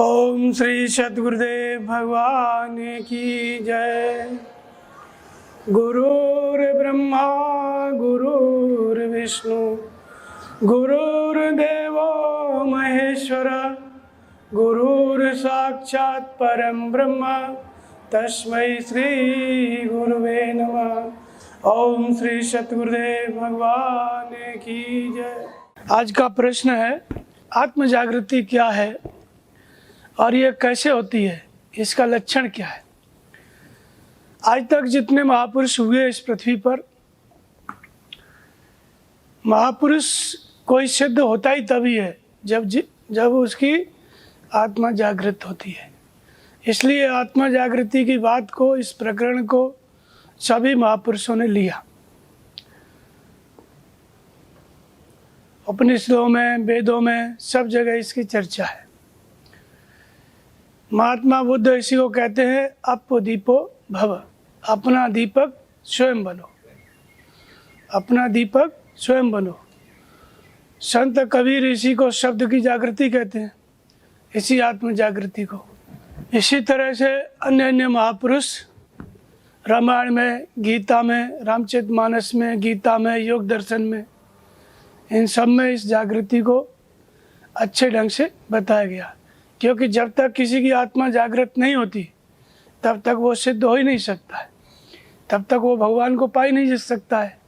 ओम श्री सद्गुरुदेव भगवान की जय। गुरुर् ब्रह्मा गुरुर्विष्णु गुरुर्देवो महेश्वर गुरुर् साक्षात् परम ब्रह्म तस्मै श्री गुरुवे नमः। ओम श्री सद्गुरुदेव भगवान की जय। आज का प्रश्न है, आत्म जागृति क्या है और ये कैसे होती है, इसका लक्षण क्या है। आज तक जितने महापुरुष हुए इस पृथ्वी पर, महापुरुष कोई सिद्ध होता ही तभी है जब उसकी आत्मा जागृत होती है। इसलिए आत्मा जागृति की बात को, इस प्रकरण को सभी महापुरुषों ने लिया। उपनिषदों में, वेदों में, सब जगह इसकी चर्चा है। महात्मा बुद्ध इसी को कहते हैं अपदीपो भव, अपना दीपक स्वयं बनो, अपना दीपक स्वयं बनो। संत कबीर इसी को शब्द की जागृति कहते हैं, इसी आत्म जागृति को। इसी तरह से अन्य अन्य महापुरुष रामायण में, गीता में, रामचरितमानस में, गीता में, योग दर्शन में, इन सब में इस जागृति को अच्छे ढंग से बताया गया। क्योंकि जब तक किसी की आत्मा जागृत नहीं होती तब तक वो सिद्ध हो ही नहीं सकता है, तब तक वो भगवान को पा ही नहीं सकता है।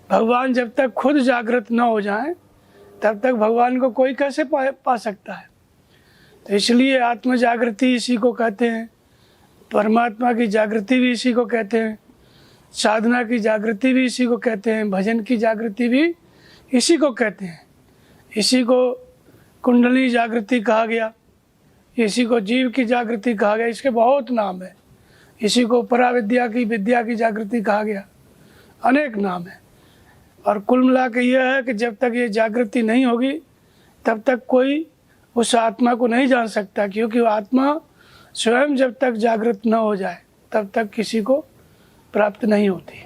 भगवान जब तक खुद जागृत न हो जाए तब तक भगवान को कोई कैसे पा सकता है। तो इसलिए आत्म जागृति इसी को कहते हैं, परमात्मा की जागृति भी इसी को कहते हैं, साधना की जागृति भी इसी को कहते हैं, भजन की जागृति भी इसी को कहते हैं। इसी को कुंडली जागृति कहा गया, इसी को जीव की जागृति कहा गया, इसके बहुत नाम है। इसी को पराविद्या की, विद्या की जागृति कहा गया, अनेक नाम है। और कुल मिला के यह है कि जब तक ये जागृति नहीं होगी तब तक कोई उस आत्मा को नहीं जान सकता, क्योंकि वो आत्मा स्वयं जब तक जागृत न हो जाए तब तक किसी को प्राप्त नहीं होती।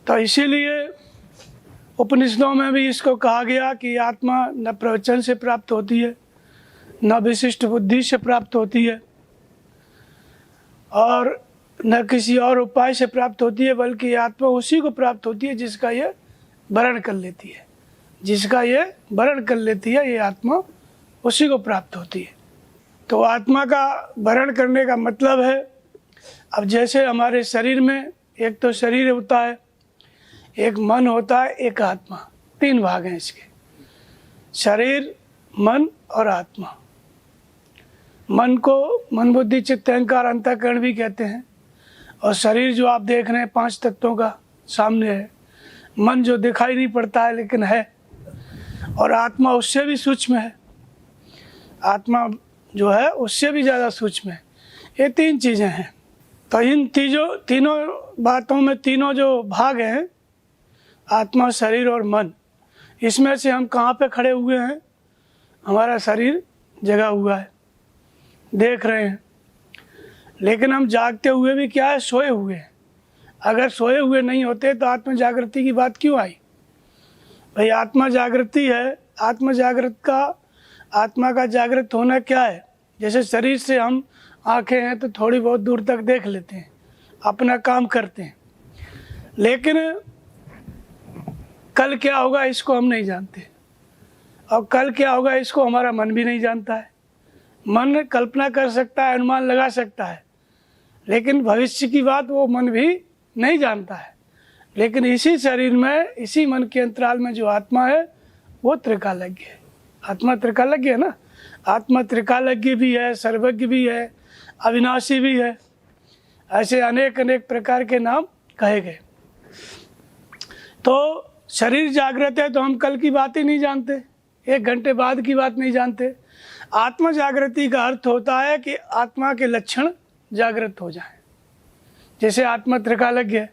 तो इसीलिए उपनिषदों में भी इसको कहा गया कि आत्मा न प्रवचन से प्राप्त होती है, न विशिष्ट बुद्धि से प्राप्त होती है, और न किसी और उपाय से प्राप्त होती है, बल्कि आत्मा उसी को प्राप्त होती है जिसका ये वरण कर लेती है। जिसका ये वरण कर लेती है, ये आत्मा उसी को प्राप्त होती है। तो आत्मा का वरण करने का मतलब है, अब जैसे हमारे शरीर में एक तो शरीर होता है, एक मन होता है, एक आत्मा, तीन भाग हैं इसके, शरीर, मन और आत्मा। मन को मन बुद्धि चित्त अहंकार अंतःकरण भी कहते हैं, और शरीर जो आप देख रहे हैं 5 तत्वों का सामने है, मन जो दिखाई नहीं पड़ता है लेकिन है, और आत्मा उससे भी सूक्ष्म है, आत्मा जो है उससे भी ज़्यादा सूक्ष्म है। ये 3 चीज़ें हैं। तो इन तीनों बातों में, तीनों जो भाग हैं, आत्मा, शरीर और मन, इसमें से हम कहाँ पे खड़े हुए हैं? हमारा शरीर जगा हुआ है, देख रहे हैं, लेकिन हम जागते हुए भी क्या है? सोए हुए हैं। अगर सोए हुए नहीं होते तो आत्म जागृति की बात क्यों आई? भाई आत्मा जागृति है, आत्मा का जागृत होना क्या है? जैसे शरीर से हम आंखें हैं तो थोड़ी बहुत दूर तक देख लेते हैं, अपना काम करते हैं, लेकिन कल क्या होगा इसको हम नहीं जानते, और कल क्या होगा इसको हमारा मन भी नहीं जानता है। मन कल्पना कर सकता है, अनुमान लगा सकता है, लेकिन भविष्य की बात वो मन भी नहीं जानता है। लेकिन इसी शरीर में, इसी मन के अंतराल में जो आत्मा है वो त्रिकालज्ञ है। आत्मा त्रिकालज्ञ है ना, आत्मा त्रिकालज्ञ भी है, सर्वज्ञ भी है, अविनाशी भी है, ऐसे अनेक अनेक प्रकार के नाम कहे गए। तो शरीर जागृत है तो हम कल की बात ही नहीं जानते, 1 घंटे बाद की बात नहीं जानते। आत्म जागृति का अर्थ होता है कि आत्मा के लक्षण जागृत हो जाएं। जैसे आत्मा त्रिकालज्ञ है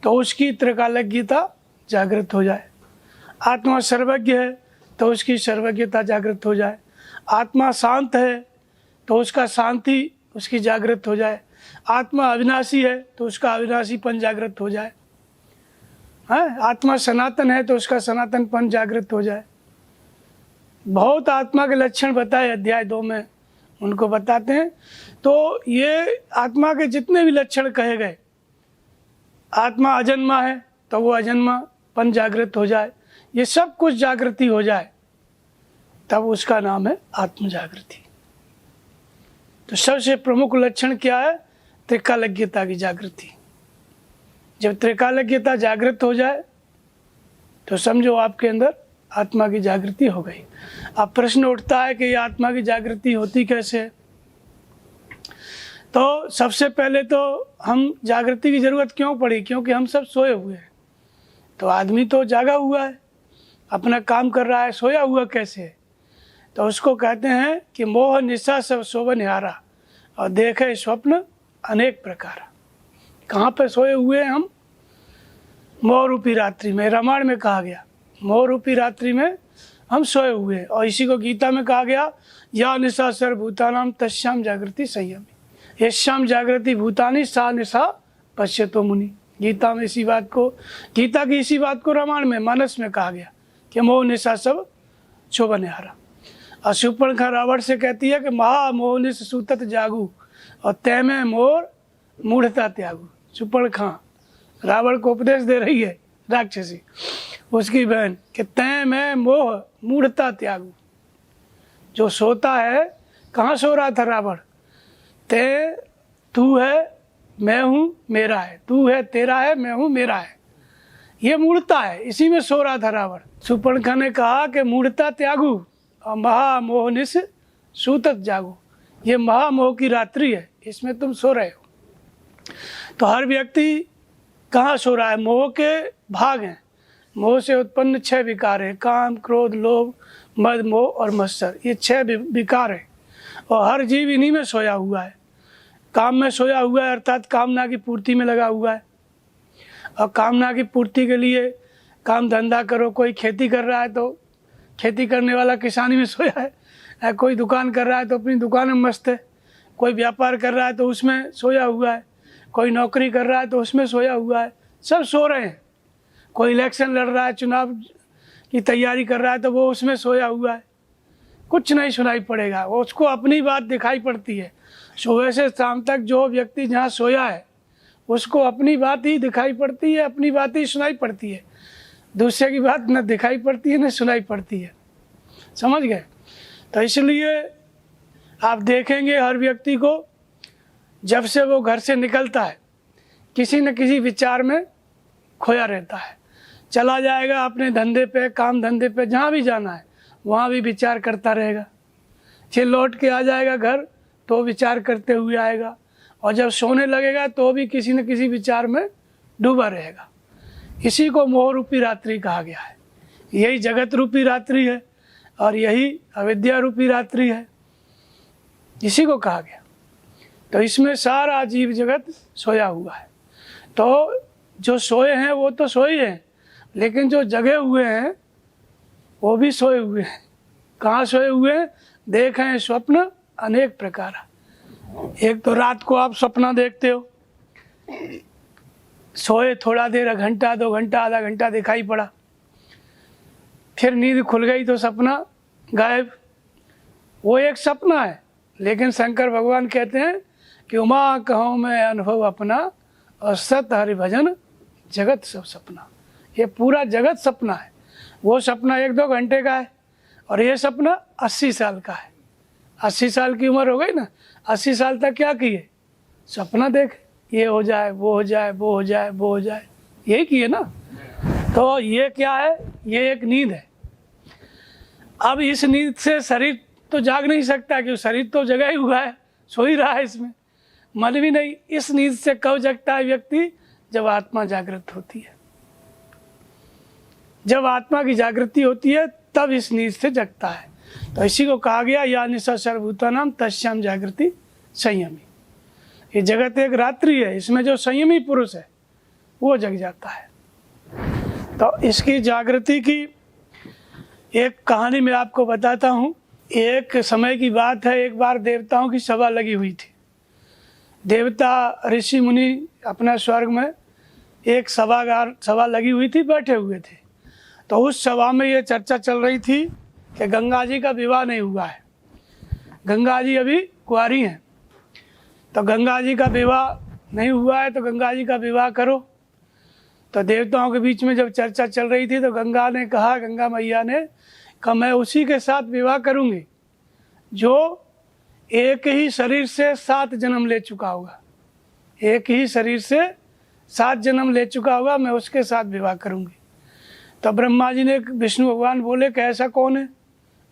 तो उसकी त्रिकालज्ञता जागृत हो जाए, आत्मा सर्वज्ञ है तो उसकी सर्वज्ञता जागृत हो जाए, आत्मा शांत है तो उसका शांति उसकी जागृत हो जाए, आत्मा अविनाशी है तो उसका अविनाशीपन जागृत हो जाए, आत्मा सनातन है तो उसका सनातनपन जागृत हो जाए। बहुत आत्मा के लक्षण बताए अध्याय 2 में, उनको बताते हैं। तो ये आत्मा के जितने भी लक्षण कहे गए, आत्मा अजन्मा है तो वो अजन्मापन जागृत हो जाए, ये सब कुछ जागृति हो जाए, तब उसका नाम है आत्म जागृति। तो सबसे प्रमुख लक्षण क्या है? त्रिकालज्ञता की जागृति। जब त्रिकालज्ञता जागृत हो जाए तो समझो आपके अंदर आत्मा की जागृति हो गई। अब प्रश्न उठता है कि ये आत्मा की जागृति होती कैसे है? तो सबसे पहले तो हम जागृति की जरूरत क्यों पड़ी? क्योंकि हम सब सोए हुए हैं। तो आदमी तो जागा हुआ है, अपना काम कर रहा है, सोया हुआ कैसे है? तो उसको कहते हैं कि मोह निशा सब सोवन हारा और देखे स्वप्न अनेक प्रकार। कहाँ पे सोए हुए हैं हम? मोह रूपी रात्रि में। रामायण में कहा गया मोह रूपी रात्रि में हम सोए हुए हैं, और इसी को गीता में कहा गया या निशा सर्वभूतानाम तस्याम जागृति संयमी, यस्याम जागृति भूतानि सा निशा पश्यतो मुनि। गीता में इसी बात को, गीता की इसी बात को रामायण में मानस में कहा गया कि मोह निशा सब शोभन हारा। और शूर्पणखा रावण से कहती है कि महा मोहनिस सूतत जागू और तय में मोर मूढ़ता त्यागू। शूर्पणखा रावण को उपदेश दे रही है, राक्षसी उसकी बहन, कि तय में मोह मूढ़ता त्यागू। जो सोता है, कहाँ सो रहा था रावण? तय तू है मैं हूँ मेरा है, तू है तेरा है मैं हूँ मेरा है, ये मूढ़ता है, इसी में सो रहा था रावण। शूर्पणखा ने कहा कि मूढ़ता त्यागू और महामोहनिस सूतत जागो, ये महामोह की रात्रि है, इसमें तुम सो रहे हो। तो हर व्यक्ति कहाँ सो रहा है? मोह के भाग हैं। मोह से उत्पन्न 6 विकार हैं, काम क्रोध लोभ मद मोह और मत्सर, ये 6 विकार हैं, और हर जीव इन्हीं में सोया हुआ है। काम में सोया हुआ है, अर्थात कामना की पूर्ति में लगा हुआ है, और कामना की पूर्ति के लिए काम धंधा करो। कोई खेती कर रहा है तो खेती करने वाला किसानी में सोया है, कोई दुकान कर रहा है तो अपनी दुकान में मस्त है, कोई व्यापार कर रहा है तो उसमें सोया हुआ है, कोई नौकरी कर रहा है तो उसमें सोया हुआ है, सब सो रहे हैं। कोई इलेक्शन लड़ रहा है, चुनाव की तैयारी कर रहा है तो वो उसमें सोया हुआ है, कुछ नहीं सुनाई पड़ेगा, वो उसको अपनी बात दिखाई पड़ती है। सुबह से शाम तक जो व्यक्ति जहाँ सोया है उसको अपनी बात ही दिखाई पड़ती है, अपनी बात ही सुनाई पड़ती है, दूसरे की बात न दिखाई पड़ती है न सुनाई पड़ती है। समझ गए? तो इसलिए आप देखेंगे हर व्यक्ति को जब से वो घर से निकलता है किसी न किसी विचार में खोया रहता है। चला जाएगा अपने धंधे पे, काम धंधे पे, जहाँ भी जाना है वहाँ भी विचार करता रहेगा। फिर लौट के आ जाएगा घर तो विचार करते हुए आएगा, और जब सोने लगेगा तो भी किसी न किसी विचार में डूबा रहेगा। इसी को मोह रूपी रात्रि कहा गया है। यही जगत रूपी रात्रि है और यही अविद्या रूपी रात्रि है, इसी को कहा गया। तो इसमें सारा जीव जगत सोया हुआ है। तो जो सोए हैं वो तो सोए हैं, लेकिन जो जगे हुए हैं वो भी सोए हुए हैं। कहाँ सोए हुए हैं? देखें स्वप्न अनेक प्रकार। एक तो रात को आप सपना देखते हो, सोए थोड़ा देर, घंटा 2 घंटा आधा घंटा दिखाई पड़ा, फिर नींद खुल गई तो सपना गायब। वो एक सपना है, लेकिन शंकर भगवान कहते हैं कि उमा कहूँ मैं अनुभव अपना और सत हरि भजन जगत सब सपना। ये पूरा जगत सपना है। वो सपना 1-2 घंटे का है और ये सपना 80 साल का है। 80 साल की उम्र हो गई ना, 80 साल तक क्या किए? सपना देखे, ये हो जाए वो हो जाए वो हो जाए वो हो जाए, यही किए ना। तो ये क्या है? ये एक नींद है। अब इस नींद से शरीर तो जाग नहीं सकता, क्योंकि शरीर तो जगा ही हुआ है, सो ही रहा है, इसमें मन भी नहीं। इस नींद से कब जगता है व्यक्ति? जब आत्मा जागृत होती है। जब आत्मा की जागृति होती है तब इस नींद से जगता है। तो इसी को कहा गया या निशा सर्वभूतानाम तस्याम जागृति संयमी। ये जगत एक रात्रि है, इसमें जो संयमी पुरुष है वो जग जाता है। तो इसकी जागृति की एक कहानी मैं आपको बताता हूँ। एक समय की बात है, एक बार देवताओं की सभा लगी हुई थी। देवता ऋषि मुनि अपना स्वर्ग में एक सभा लगी हुई थी, बैठे हुए थे। तो उस सभा में ये चर्चा चल रही थी कि गंगा जी का विवाह नहीं हुआ है, गंगा जी अभी कुंवारी हैं, तो गंगा जी का विवाह नहीं हुआ है तो गंगा जी का विवाह करो। तो देवताओं के बीच में जब चर्चा चल रही थी तो गंगा ने कहा, गंगा मैया ने कहा मैं उसी के साथ विवाह करूंगी जो एक ही शरीर से 7 जन्म ले चुका होगा, एक ही शरीर से 7 जन्म ले चुका होगा, मैं उसके साथ विवाह करूंगी। तो ब्रह्मा जी ने, विष्णु भगवान बोले कि ऐसा कौन है,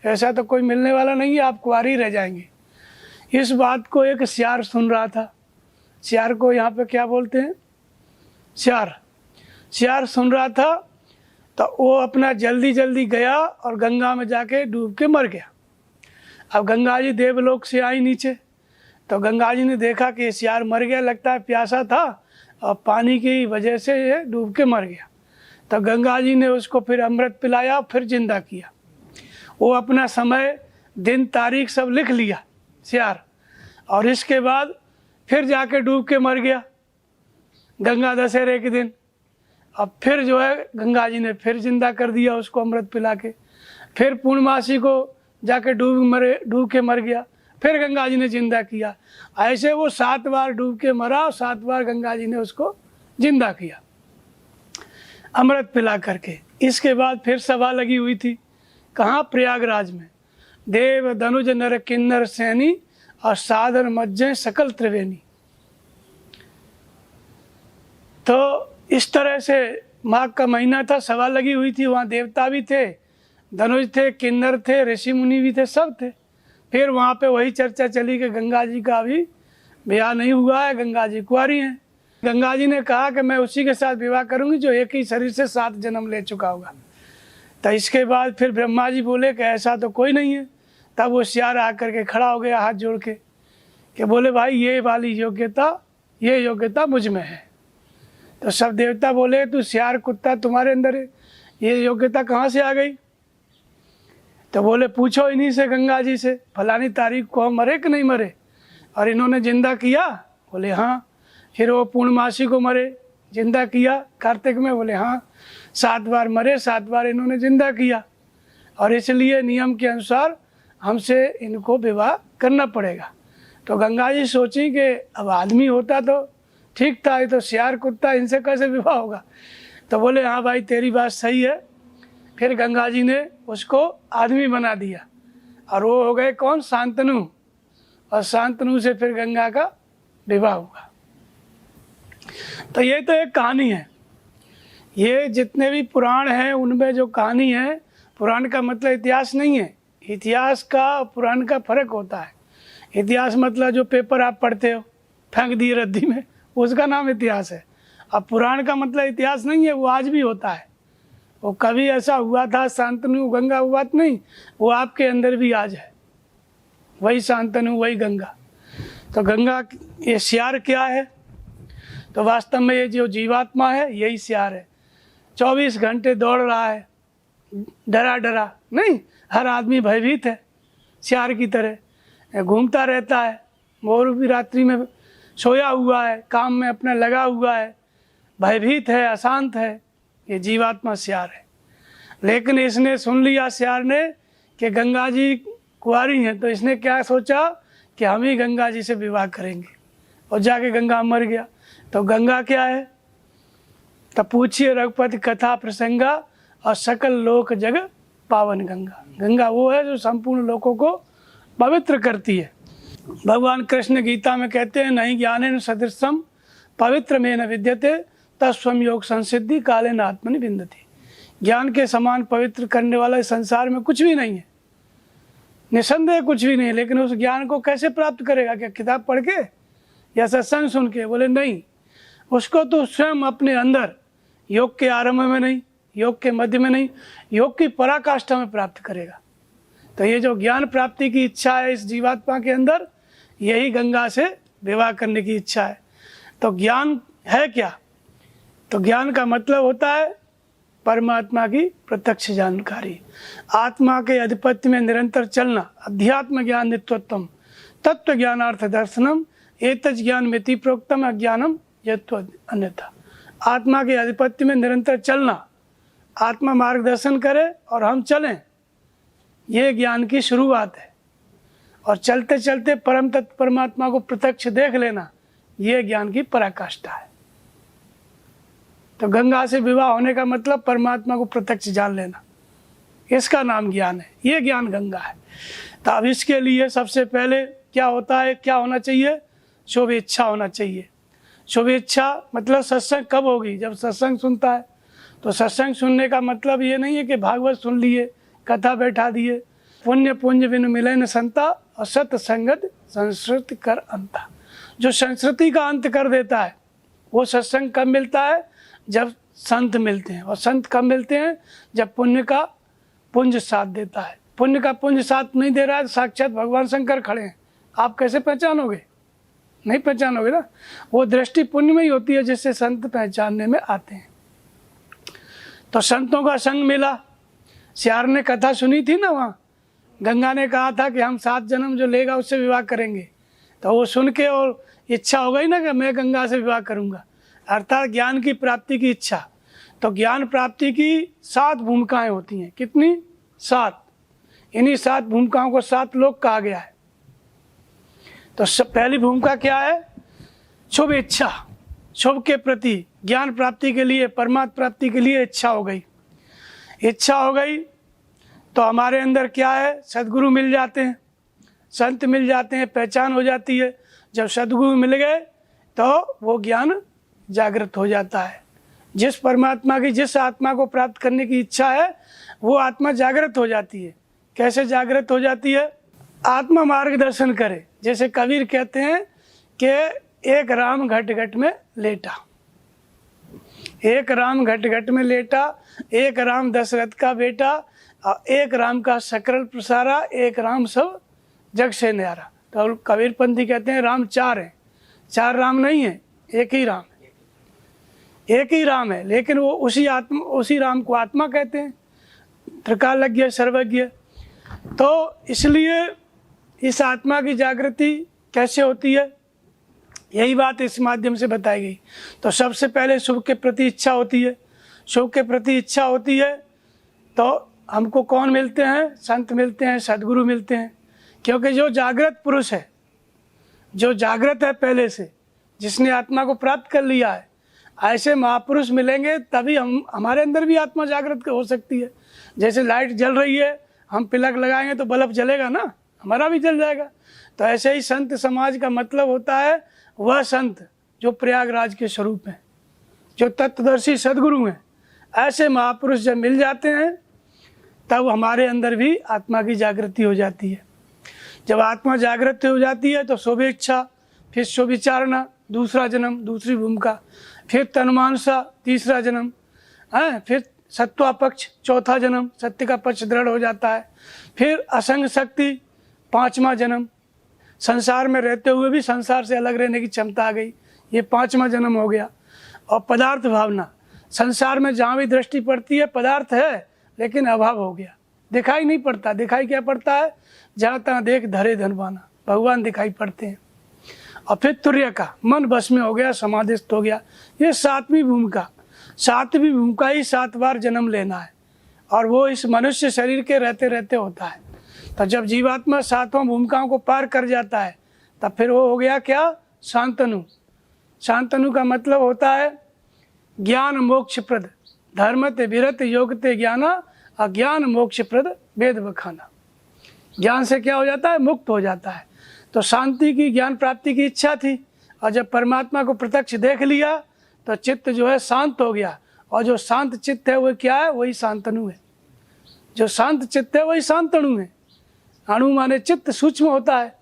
ऐसा तो कोई मिलने वाला नहीं है, आप कुंवारी रह जाएंगे। इस बात को एक सियार सुन रहा था, सियार को यहाँ पे क्या बोलते हैं, सियार सुन रहा था। तो वो अपना जल्दी जल्दी गया और गंगा में जाके डूब के मर गया। अब गंगा जी देवलोक से आई नीचे, तो गंगा जी ने देखा कि सियार मर गया, लगता है प्यासा था और पानी की वजह से ये डूब के मर गया। तो गंगा जी ने उसको फिर अमृत पिलाया, फिर जिंदा किया। वो अपना समय दिन तारीख सब लिख लिया सियार, और इसके बाद फिर जाके डूब के मर गया गंगा दशहरे के दिन। अब फिर जो है गंगा जी ने फिर जिंदा कर दिया उसको अमृत पिला के, फिर पूर्णमासी को जाके डूब के मर गया, फिर गंगा जी ने जिंदा किया। ऐसे वो 7 बार डूब के मरा और 7 बार गंगा जी ने उसको जिंदा किया अमृत पिला करके। इसके बाद फिर सभा लगी हुई थी, कहाँ, प्रयागराज में। देव धनुज नर किन्नर सैनी और साधन मज्जे सकल त्रिवेणी। तो इस तरह से माघ का महीना था, सभा लगी हुई थी, वहाँ देवता भी थे, धनुष थे, किन्नर थे, ऋषि मुनि भी थे, सब थे। फिर वहाँ पे वही चर्चा चली कि गंगा जी का अभी ब्याह नहीं हुआ है, गंगा जी कुंवारी हैं। गंगा जी ने कहा कि मैं उसी के साथ विवाह करूंगी जो एक ही शरीर से 7 जन्म ले चुका होगा। तो इसके बाद फिर ब्रह्मा जी बोले कि ऐसा तो कोई नहीं है। तब वो सियार आकर के खड़ा हो गया हाथ जोड़ के, कि बोले भाई ये वाली योग्यता मुझ में है। तो सब देवता बोले तू सियार कुत्ता, तुम्हारे अंदर ये योग्यता कहाँ से आ गई? तो बोले पूछो इन्हीं से, गंगा जी से, फलानी तारीख को हम मरे कि नहीं मरे और इन्होंने जिंदा किया? बोले हाँ। फिर वो पूर्णमासी को मरे, जिंदा किया कार्तिक में? बोले हाँ। 7 बार मरे, 7 बार इन्होंने जिंदा किया, और इसलिए नियम के अनुसार हमसे इनको विवाह करना पड़ेगा। तो गंगा जी सोची कि अब आदमी होता तो ठीक था, ये तो सियार कुत्ता, इनसे कैसे विवाह होगा? तो बोले हाँ भाई तेरी बात सही है। फिर गंगा जी ने उसको आदमी बना दिया, और वो हो गए कौन? शांतनु। और शांतनु से फिर गंगा का विवाह हुआ। तो ये तो एक कहानी है। ये जितने भी पुराण हैं उनमें जो कहानी है, पुराण का मतलब इतिहास नहीं है। इतिहास का पुराण का फर्क होता है। इतिहास मतलब जो पेपर आप पढ़ते हो, फेंक दिए रद्दी में, उसका नाम इतिहास है। अब पुराण का मतलब इतिहास नहीं है, वो आज भी होता है। वो कभी ऐसा हुआ था, शांतनु गंगा, वो बात नहीं, वो आपके अंदर भी आज है, वही शांतनु वही गंगा। तो गंगा, ये सियार क्या है? तो वास्तव में ये जो जीवात्मा है यही सियार है। 24 घंटे दौड़ रहा है, डरा नहीं, हर आदमी भयभीत है सियार की तरह, घूमता रहता है। मोर भी रात्रि में सोया हुआ है, काम में अपना लगा हुआ है, भयभीत है, अशांत है। ये जीवात्मा सियार है। लेकिन इसने सुन लिया सियार ने कि गंगा जी कुंवारी हैं, तो इसने क्या सोचा कि हम ही गंगा जी से विवाह करेंगे, और जाके गंगा मर गया। तो गंगा क्या है? तो पूछिए रघुपति कथा प्रसंगा और सकल लोक जग पावन गंगा। गंगा वो है जो संपूर्ण लोकों को पवित्र करती है। भगवान कृष्ण गीता में कहते हैं, नहीं ज्ञानेन सदृशम पवित्र में न विद्यते तस्वम योग संसिद्धि काले न आत्मनि विन्दति। ज्ञान के समान पवित्र करने वाला इस संसार में कुछ भी नहीं है, निसंदेह कुछ भी नहीं है। लेकिन उस ज्ञान को कैसे प्राप्त करेगा? क्या किताब पढ़ के या सत्संग सुन के? बोले नहीं, उसको तो स्वयं अपने अंदर, योग के आरंभ में नहीं, योग के मध्य में नहीं, योग की पराकाष्ठा में प्राप्त करेगा। तो ये जो ज्ञान प्राप्ति की इच्छा है इस जीवात्मा के अंदर, यही गंगा से विवाह करने की इच्छा है। तो ज्ञान है क्या? तो ज्ञान का मतलब होता है परमात्मा की प्रत्यक्ष जानकारी, आत्मा के आधिपत्य में निरंतर चलना, अध्यात्म ज्ञान नित्यत्वम तत्व ज्ञानार्थ दर्शनम एतज ज्ञान मिति प्रोक्तम अज्ञानम यत्व अन्यथा। आत्मा के आधिपत्य में निरंतर चलना, आत्मा मार्गदर्शन करे और हम चलें, ये ज्ञान की शुरुआत है। और चलते चलते परम तत्व परमात्मा को प्रत्यक्ष देख लेना, ये ज्ञान की पराकाष्ठा है। तो गंगा से विवाह होने का मतलब परमात्मा को प्रत्यक्ष जान लेना, इसका नाम ज्ञान है। ये ज्ञान गंगा है। तो अब इसके लिए सबसे पहले क्या होता है, क्या होना चाहिए? शुभ इच्छा होना चाहिए। शुभ इच्छा मतलब सत्संग कब होगी? जब सत्संग सुनता है। तो सत्संग सुनने का मतलब ये नहीं है कि भागवत सुन लिए, कथा बैठा दिए। पुण्य पुंज बिन मिले न संता, और सत्संगत संस्कृति कर अंता। जो संस्कृति का अंत कर देता है वो सत्संग कब मिलता है? जब संत मिलते हैं। और संत कब मिलते हैं? जब पुण्य का पुंज साथ देता है। पुण्य का पुंज साथ नहीं दे रहा है तो साक्षात भगवान शंकर खड़े हैं, आप कैसे पहचानोगे? नहीं पहचानोगे ना। वो दृष्टि पुण्य में ही होती है जिससे संत पहचानने में आते हैं। तो संतों का संग मिला। श्यार ने कथा सुनी थी ना, वहाँ गंगा ने कहा था कि हम 7 जन्म जो लेगा उससे विवाह करेंगे। तो वो सुन के और इच्छा हो गई ना कि मैं गंगा से विवाह करूँगा, अर्थात ज्ञान की प्राप्ति की इच्छा। तो ज्ञान प्राप्ति की 7 भूमिकाएं होती हैं। कितनी? 7। इन्हीं 7 भूमिकाओं को 7 लोक कहा गया है। तो पहली भूमिका क्या है? शुभ इच्छा। शुभ के प्रति ज्ञान प्राप्ति के लिए, परमात्मा प्राप्ति के लिए इच्छा हो गई। इच्छा हो गई तो हमारे अंदर क्या है? सद्गुरु मिल जाते हैं, संत मिल जाते हैं, पहचान हो जाती है। जब सद्गुरु मिल गए तो वो ज्ञान जागृत हो जाता है। जिस परमात्मा की, जिस आत्मा को प्राप्त करने की इच्छा है वो आत्मा जागृत हो जाती है। कैसे जागृत हो जाती है? आत्मा मार्गदर्शन करे। जैसे कबीर कहते हैं कि एक राम घट घट में लेटा, एक राम घट घट में लेटा, एक राम दशरथ का बेटा, और एक राम का सकल प्रसारा, एक राम सब जग से न्यारा। तो कबीर पंथी कहते हैं राम 4 हैं। 4 राम नहीं है, एक ही राम है। एक ही राम है, लेकिन वो उसी राम को आत्मा कहते हैं, त्रिकालज्ञ सर्वज्ञ। तो इसलिए इस आत्मा की जागृति कैसे होती है, यही बात इस माध्यम से बताई गई। तो सबसे पहले शुभ के प्रति इच्छा होती है। शुभ के प्रति इच्छा होती है तो हमको कौन मिलते हैं? संत मिलते हैं, सद्गुरु मिलते हैं। क्योंकि जो जागृत पुरुष है, जो जागृत है पहले से, जिसने आत्मा को प्राप्त कर लिया है, ऐसे महापुरुष मिलेंगे तभी हमारे अंदर भी आत्मा जागृत हो सकती है। जैसे लाइट जल रही है, हम प्लग लगाएंगे तो बल्ब जलेगा ना, हमारा भी जल जाएगा। तो ऐसे ही संत समाज का मतलब होता है वह संत जो प्रयागराज के स्वरूप हैं, जो तत्वदर्शी सद्गुरु हैं। ऐसे महापुरुष जब मिल जाते हैं तब हमारे अंदर भी आत्मा की जागृति हो जाती है। जब आत्मा जागृत हो जाती है तो शुभ इच्छा, फिर शुभ विचारणा, दूसरा जन्म, दूसरी भूमिका, फिर तन्मानसा, तीसरा जन्म, फिर सत्वा पक्ष, चौथा जन्म, सत्य का पक्ष दृढ़ हो जाता है। फिर असंग शक्ति, 5वां जन्म, संसार में रहते हुए भी संसार से अलग रहने की क्षमता आ गई, ये 5वां जन्म हो गया। और पदार्थ भावना, संसार में जहाँ भी दृष्टि पड़ती है पदार्थ है लेकिन अभाव हो गया, दिखाई नहीं पड़ता। दिखाई क्या पड़ता है? जहाँ तहाँ देख धरे धनवाना, भगवान दिखाई पड़ते हैं। और फिर तुर्य का, मन बस में हो गया, समाधिस्थ हो गया। ये 7वीं भूमिका। 7वीं भूमिका ही 7 बार जन्म लेना है, और वो इस मनुष्य शरीर के रहते रहते होता है। तो जब जीवात्मा 7वां भूमिकाओं को पार कर जाता है तब फिर वो हो गया क्या? शांतनु। शांतनु का मतलब होता है ज्ञान मोक्ष प्रद, धर्म ते विरत योग ते ज्ञाना, अज्ञान मोक्ष प्रद वेद बखाना। ज्ञान से क्या हो जाता है? मुक्त हो जाता है। तो शांति की, ज्ञान प्राप्ति की इच्छा थी, और जब परमात्मा को प्रत्यक्ष देख लिया तो चित्त जो है शांत हो गया। और जो शांत चित्त है वो क्या है? वही शांतनु है। जो शांत चित्त है वही शांतनु है। अणु माने चित्त सूक्ष्म होता है,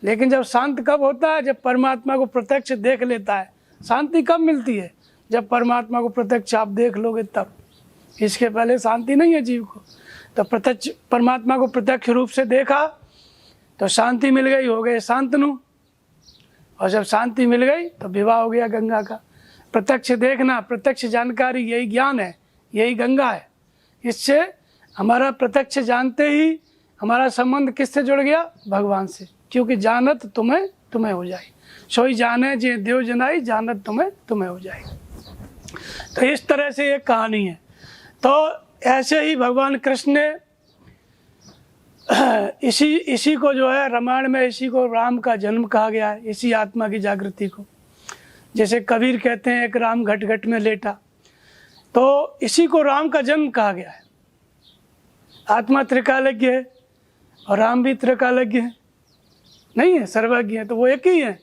लेकिन जब शांत कब होता है? जब परमात्मा को प्रत्यक्ष देख लेता है। शांति कब मिलती है? जब परमात्मा को प्रत्यक्ष आप देख लोगे तब। इसके पहले शांति नहीं है जीव को। तो प्रत्यक्ष परमात्मा को प्रत्यक्ष रूप से देखा तो शांति मिल गई, हो गए शांतनु। और जब शांति मिल गई तो विवाह हो गया गंगा का। प्रत्यक्ष देखना, प्रत्यक्ष जानकारी, यही ज्ञान है, यही गंगा है। इससे हमारा प्रत्यक्ष जानते ही हमारा संबंध किससे जुड़ गया? भगवान से। क्योंकि जानत तुम्हें तुम्हें हो जाए, सोई जाने जे देव जनाई, जानत तुम्हें तुम्हें हो जाए। तो इस तरह से एक कहानी है। तो ऐसे ही भगवान कृष्ण ने इसी को जो है रामायण में इसी को राम का जन्म कहा गया है, इसी आत्मा की जागृति को। जैसे कबीर कहते हैं एक राम घट घट में लेटा, तो इसी को राम का जन्म कहा गया है। आत्मा त्रिकालज्ञ है और राम भी त्रिकालज्ञ है, नहीं है, सर्वज्ञ है, तो वो एक ही है।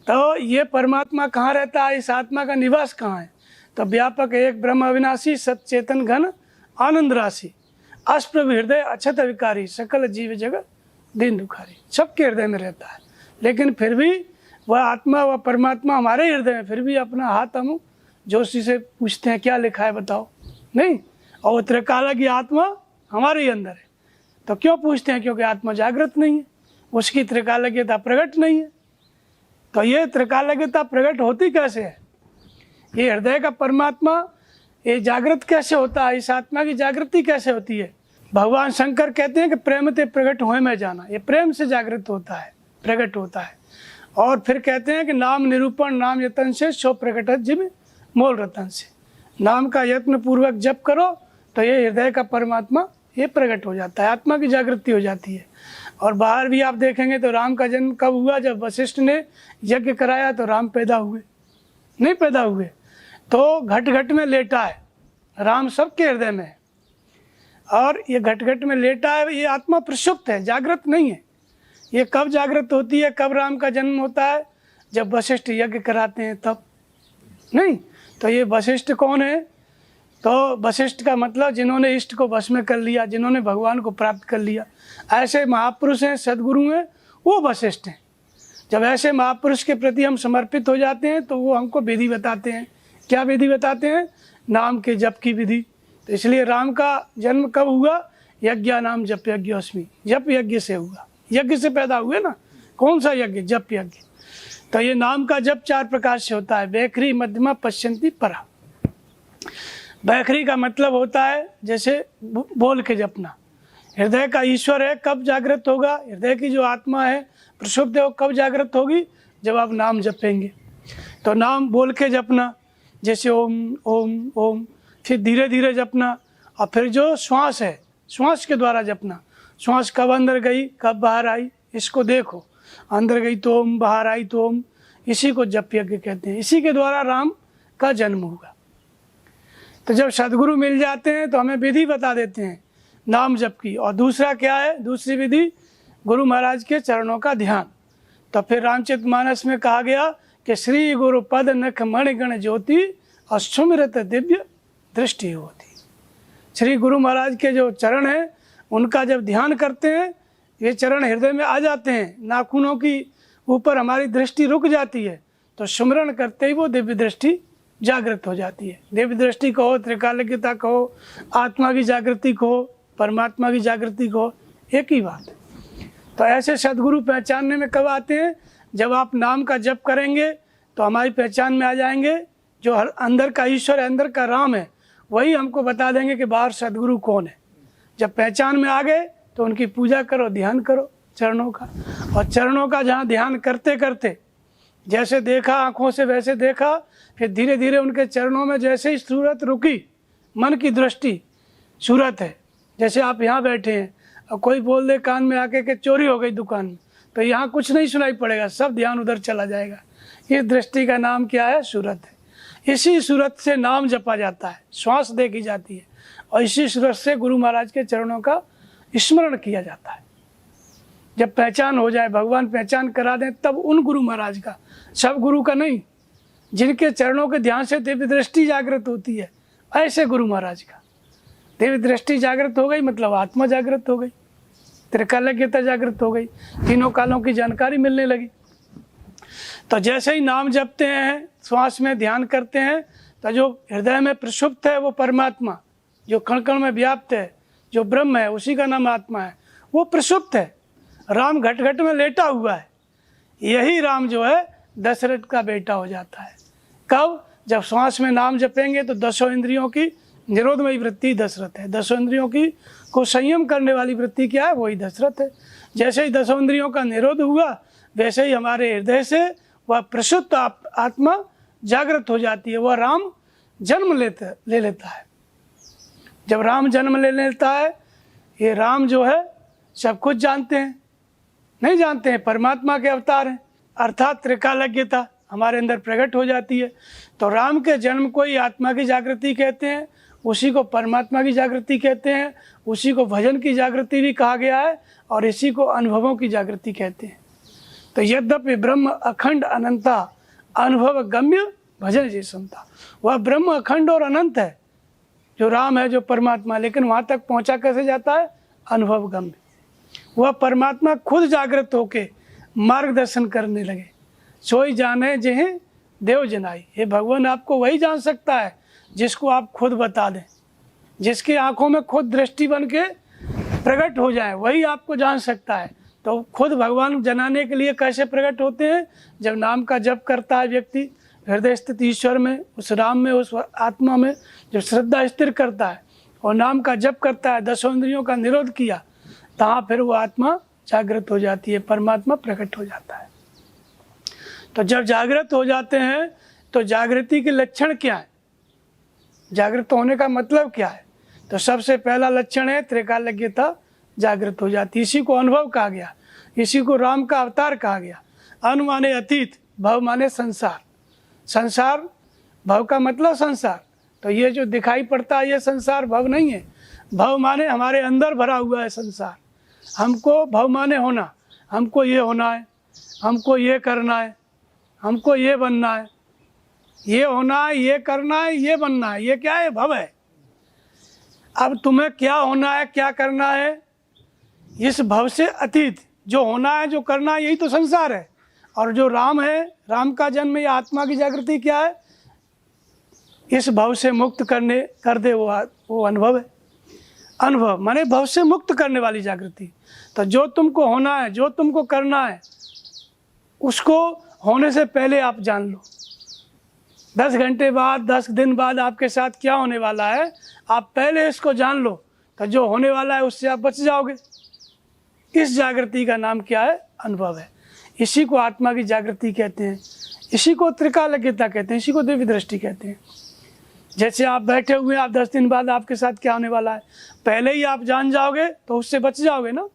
तो ये परमात्मा कहाँ रहता है, इस आत्मा का निवास कहाँ है? तो व्यापक एक ब्रह्म अविनाशी सच्चेतन घन आनंद राशि अष्टप्रभ हृदय अक्षत विकारी सकल जीव जगत दीन दुखारी, सबके हृदय में रहता है। लेकिन फिर भी वह आत्मा वह परमात्मा हमारे हृदय में, फिर भी अपना हाथ हम जोशी से पूछते हैं क्या लिखा है बताओ, नहीं। और वो त्रिकाला की आत्मा हमारे ही अंदर है, तो क्यों पूछते हैं? क्योंकि आत्मा जागृत नहीं है, उसकी त्रिकालज्ञता प्रकट नहीं है। तो ये त्रिकालज्ञता प्रकट होती कैसे है? ये हृदय का परमात्मा ये जागृत कैसे होता है? इस आत्मा की जागृति कैसे होती है? भगवान शंकर कहते हैं कि प्रेम ते प्रकट होए में जाना, ये प्रेम से जागृत होता है, प्रकट होता है। और फिर कहते हैं कि नाम निरूपण नाम यत्न से सो प्रकट जिम मोल रतन से, नाम का यत्न पूर्वक जप करो तो ये हृदय का परमात्मा ये प्रकट हो जाता है, आत्मा की जागृति हो जाती है। और बाहर भी आप देखेंगे तो राम का जन्म कब हुआ? जब वशिष्ठ ने यज्ञ कराया तो राम पैदा हुए, नहीं पैदा हुए। तो घट घट में लेटा है, राम सबके हृदय में है। और ये घट घट में लेटा है, ये आत्मा प्रसुप्त है, जागृत नहीं है। ये कब जागृत होती है, कब राम का जन्म होता है? जब वशिष्ठ यज्ञ कराते हैं तब, नहीं। तो ये वशिष्ठ कौन है? तो वशिष्ठ का मतलब जिन्होंने इष्ट को वश में कर लिया, जिन्होंने भगवान को प्राप्त कर लिया, ऐसे महापुरुष हैं, सदगुरु हैं, वो वशिष्ठ हैं। जब ऐसे महापुरुष के प्रति हम समर्पित हो जाते हैं तो वो हमको विधि बताते हैं। क्या विधि बताते हैं? नाम के जप की विधि। तो इसलिए राम का जन्म कब हुआ? यज्ञ नाम जप यज्ञोस्मि, जप यज्ञ से हुआ, यज्ञ से पैदा हुए ना। कौन सा यज्ञ? जप यज्ञ। तो ये नाम का जप 4 प्रकार से होता है, वैखरी मध्यमा पश्यंती परा। वैखरी का मतलब होता है जैसे बोल के जपना। हृदय का ईश्वर है, कब जागृत होगा? हृदय की जो आत्मा है प्रसुप्त है, वो कब जागृत होगी? जब आप नाम जपेंगे। तो नाम बोल के जपना, जैसे ओम ओम ओम, फिर धीरे धीरे जपना। और फिर जो श्वास है, श्वास के द्वारा जपना। श्वास कब अंदर गई कब बाहर आई, इसको देखो। अंदर गई तो ओम, बाहर आई तो ओम, इसी को जप यज्ञ कहते हैं। इसी के द्वारा राम का जन्म होगा। तो जब सदगुरु मिल जाते हैं तो हमें विधि बता देते हैं नाम जप की। और दूसरा क्या है? दूसरी विधि गुरु महाराज के चरणों का ध्यान। तो फिर रामचरितमानस में कहा गया कि श्री गुरु पद नख मणिगण ज्योति और सुमिरत दिव्य दृष्टि होती। श्री गुरु महाराज के जो चरण हैं उनका जब ध्यान करते हैं, ये चरण हृदय में आ जाते हैं, नाखूनों की ऊपर हमारी दृष्टि रुक जाती है, तो सुमिरन करते ही वो दिव्य दृष्टि जागृत हो जाती है। दिव्य दृष्टि कहो, त्रिकालज्ञता कहो, आत्मा की जागृति कहो, परमात्मा की जागृति कहो, एक ही बात है। तो ऐसे सदगुरु पहचानने में कब आते हैं? जब आप नाम का जप करेंगे तो हमारी पहचान में आ जाएंगे। जो अंदर का ईश्वर है, अंदर का राम है, वही हमको बता देंगे कि बाहर सदगुरु कौन है। जब पहचान में आ गए तो उनकी पूजा करो, ध्यान करो चरणों का। और चरणों का जहाँ ध्यान करते करते जैसे देखा आँखों से वैसे देखा, फिर धीरे धीरे उनके चरणों में जैसे ही सूरत रुकी, मन की दृष्टि सूरत है। जैसे आप यहाँ बैठे हैं और कोई बोल दे कान में आके कि चोरी हो गई दुकान में, तो यहाँ कुछ नहीं सुनाई पड़ेगा, सब ध्यान उधर चला जाएगा। ये दृष्टि का नाम क्या है? सूरत है। इसी सूरत से नाम जपा जाता है, श्वास देखी जाती है, और इसी सूरत से गुरु महाराज के चरणों का स्मरण किया जाता है। जब पहचान हो जाए, भगवान पहचान करा दें, तब उन गुरु महाराज का, सब गुरु का नहीं, जिनके चरणों के ध्यान से दिव्य दृष्टि जागृत होती है, ऐसे गुरु महाराज का। दिव्य दृष्टि जागृत हो गई मतलब आत्मा जागृत हो गई, त्रिकालज्ञता जागृत हो गई, तीनों कालों की जानकारी मिलने लगी। तो जैसे ही नाम जपते हैं, श्वास में ध्यान करते हैं, तो जो हृदय में प्रसुप्त है वो परमात्मा, जो कण कण में व्याप्त है, जो ब्रह्म है, उसी का नाम आत्मा है, वो प्रसुप्त है। राम घट घट में लेटा हुआ है। यही राम जो है दशरथ का बेटा हो जाता है। कब? जब श्वास में नाम जपेंगे तो 10 इंद्रियों की निरोधमयी वृत्ति दशरथ है। 10 इंद्रियों की को संयम करने वाली वृत्ति क्या है? वही दशरथ है। जैसे ही 10 इंद्रियों का निरोध हुआ, वैसे ही हमारे हृदय से वह प्रशुद्ध आत्मा जागृत हो जाती है। वह राम जन्म ले लेता है। जब राम जन्म ले लेता है, ये राम जो है सब कुछ जानते हैं? नहीं जानते हैं। परमात्मा के अवतार हैं, अर्थात त्रिकालज्ञता हमारे अंदर प्रकट हो जाती है। तो राम के जन्म को ही आत्मा की जागृति कहते हैं, उसी को परमात्मा की जागृति कहते हैं, उसी को भजन की जागृति भी कहा गया है, और इसी को अनुभवों की जागृति कहते हैं। तो यद्यपि ब्रह्म अखंड अनंता अनुभव गम्य भजन जैसमता, वह ब्रह्म अखंड और अनंत है जो राम है, जो परमात्मा, लेकिन वहाँ तक पहुँचा कैसे जाता है? अनुभव गम्य। वह परमात्मा खुद जागृत होके मार्गदर्शन करने लगे। सोई जाने जिन्हें देव जनाई, हे भगवान आपको वही जान सकता है जिसको आप खुद बता दें, जिसकी आंखों में खुद दृष्टि बन के प्रकट हो जाए, वही आपको जान सकता है। तो खुद भगवान जनाने के लिए कैसे प्रकट होते हैं? जब नाम का जप करता है व्यक्ति, हृदय स्थित ईश्वर में, उस राम में, उस आत्मा में जब श्रद्धा स्थिर करता है और नाम का जप करता है, 10 इंद्रियों का निरोध किया, तहाँ फिर वो आत्मा जागृत हो जाती है, परमात्मा प्रकट हो जाता है। तो जब जागृत हो जाते हैं तो जागृति के लक्षण क्या है? जागृत होने का मतलब क्या है? तो सबसे पहला लक्षण है त्रिकालज्ञता जागृत हो जाती है। इसी को अनुभव कहा गया, इसी को राम का अवतार कहा गया। अनु माने अतीत, भव माने संसार। संसार, भव का मतलब संसार, तो ये जो दिखाई पड़ता है ये संसार भव नहीं है। भव माने हमारे अंदर भरा हुआ है संसार। हमको भव माने होना, हमको ये होना है, हमको ये करना है, हमको ये बनना है, ये होना है, ये करना है, ये बनना है, ये क्या है? भव है। अब तुम्हें क्या होना है, क्या करना है, इस भव से अतीत जो होना है, जो करना है, यही तो संसार है। और जो राम है, राम का जन्म या आत्मा की जागृति क्या है? इस भव से मुक्त कर दे वो अनुभव है। अनुभव माने भव से मुक्त करने वाली जागृति। तो जो तुमको होना है, जो तुमको करना है, उसको होने से पहले आप जान लो। 10 घंटे बाद, 10 दिन बाद आपके साथ क्या होने वाला है, आप पहले इसको जान लो, तो जो होने वाला है उससे आप बच जाओगे। इस जागृति का नाम क्या है? अनुभव है। इसी को आत्मा की जागृति कहते हैं, इसी को त्रिकालज्ञता कहते हैं, इसी को दिव्य दृष्टि कहते हैं। जैसे आप बैठे हुए हैं, आप 10 दिन बाद आपके साथ क्या होने वाला है, पहले ही आप जान जाओगे तो उससे बच जाओगे ना।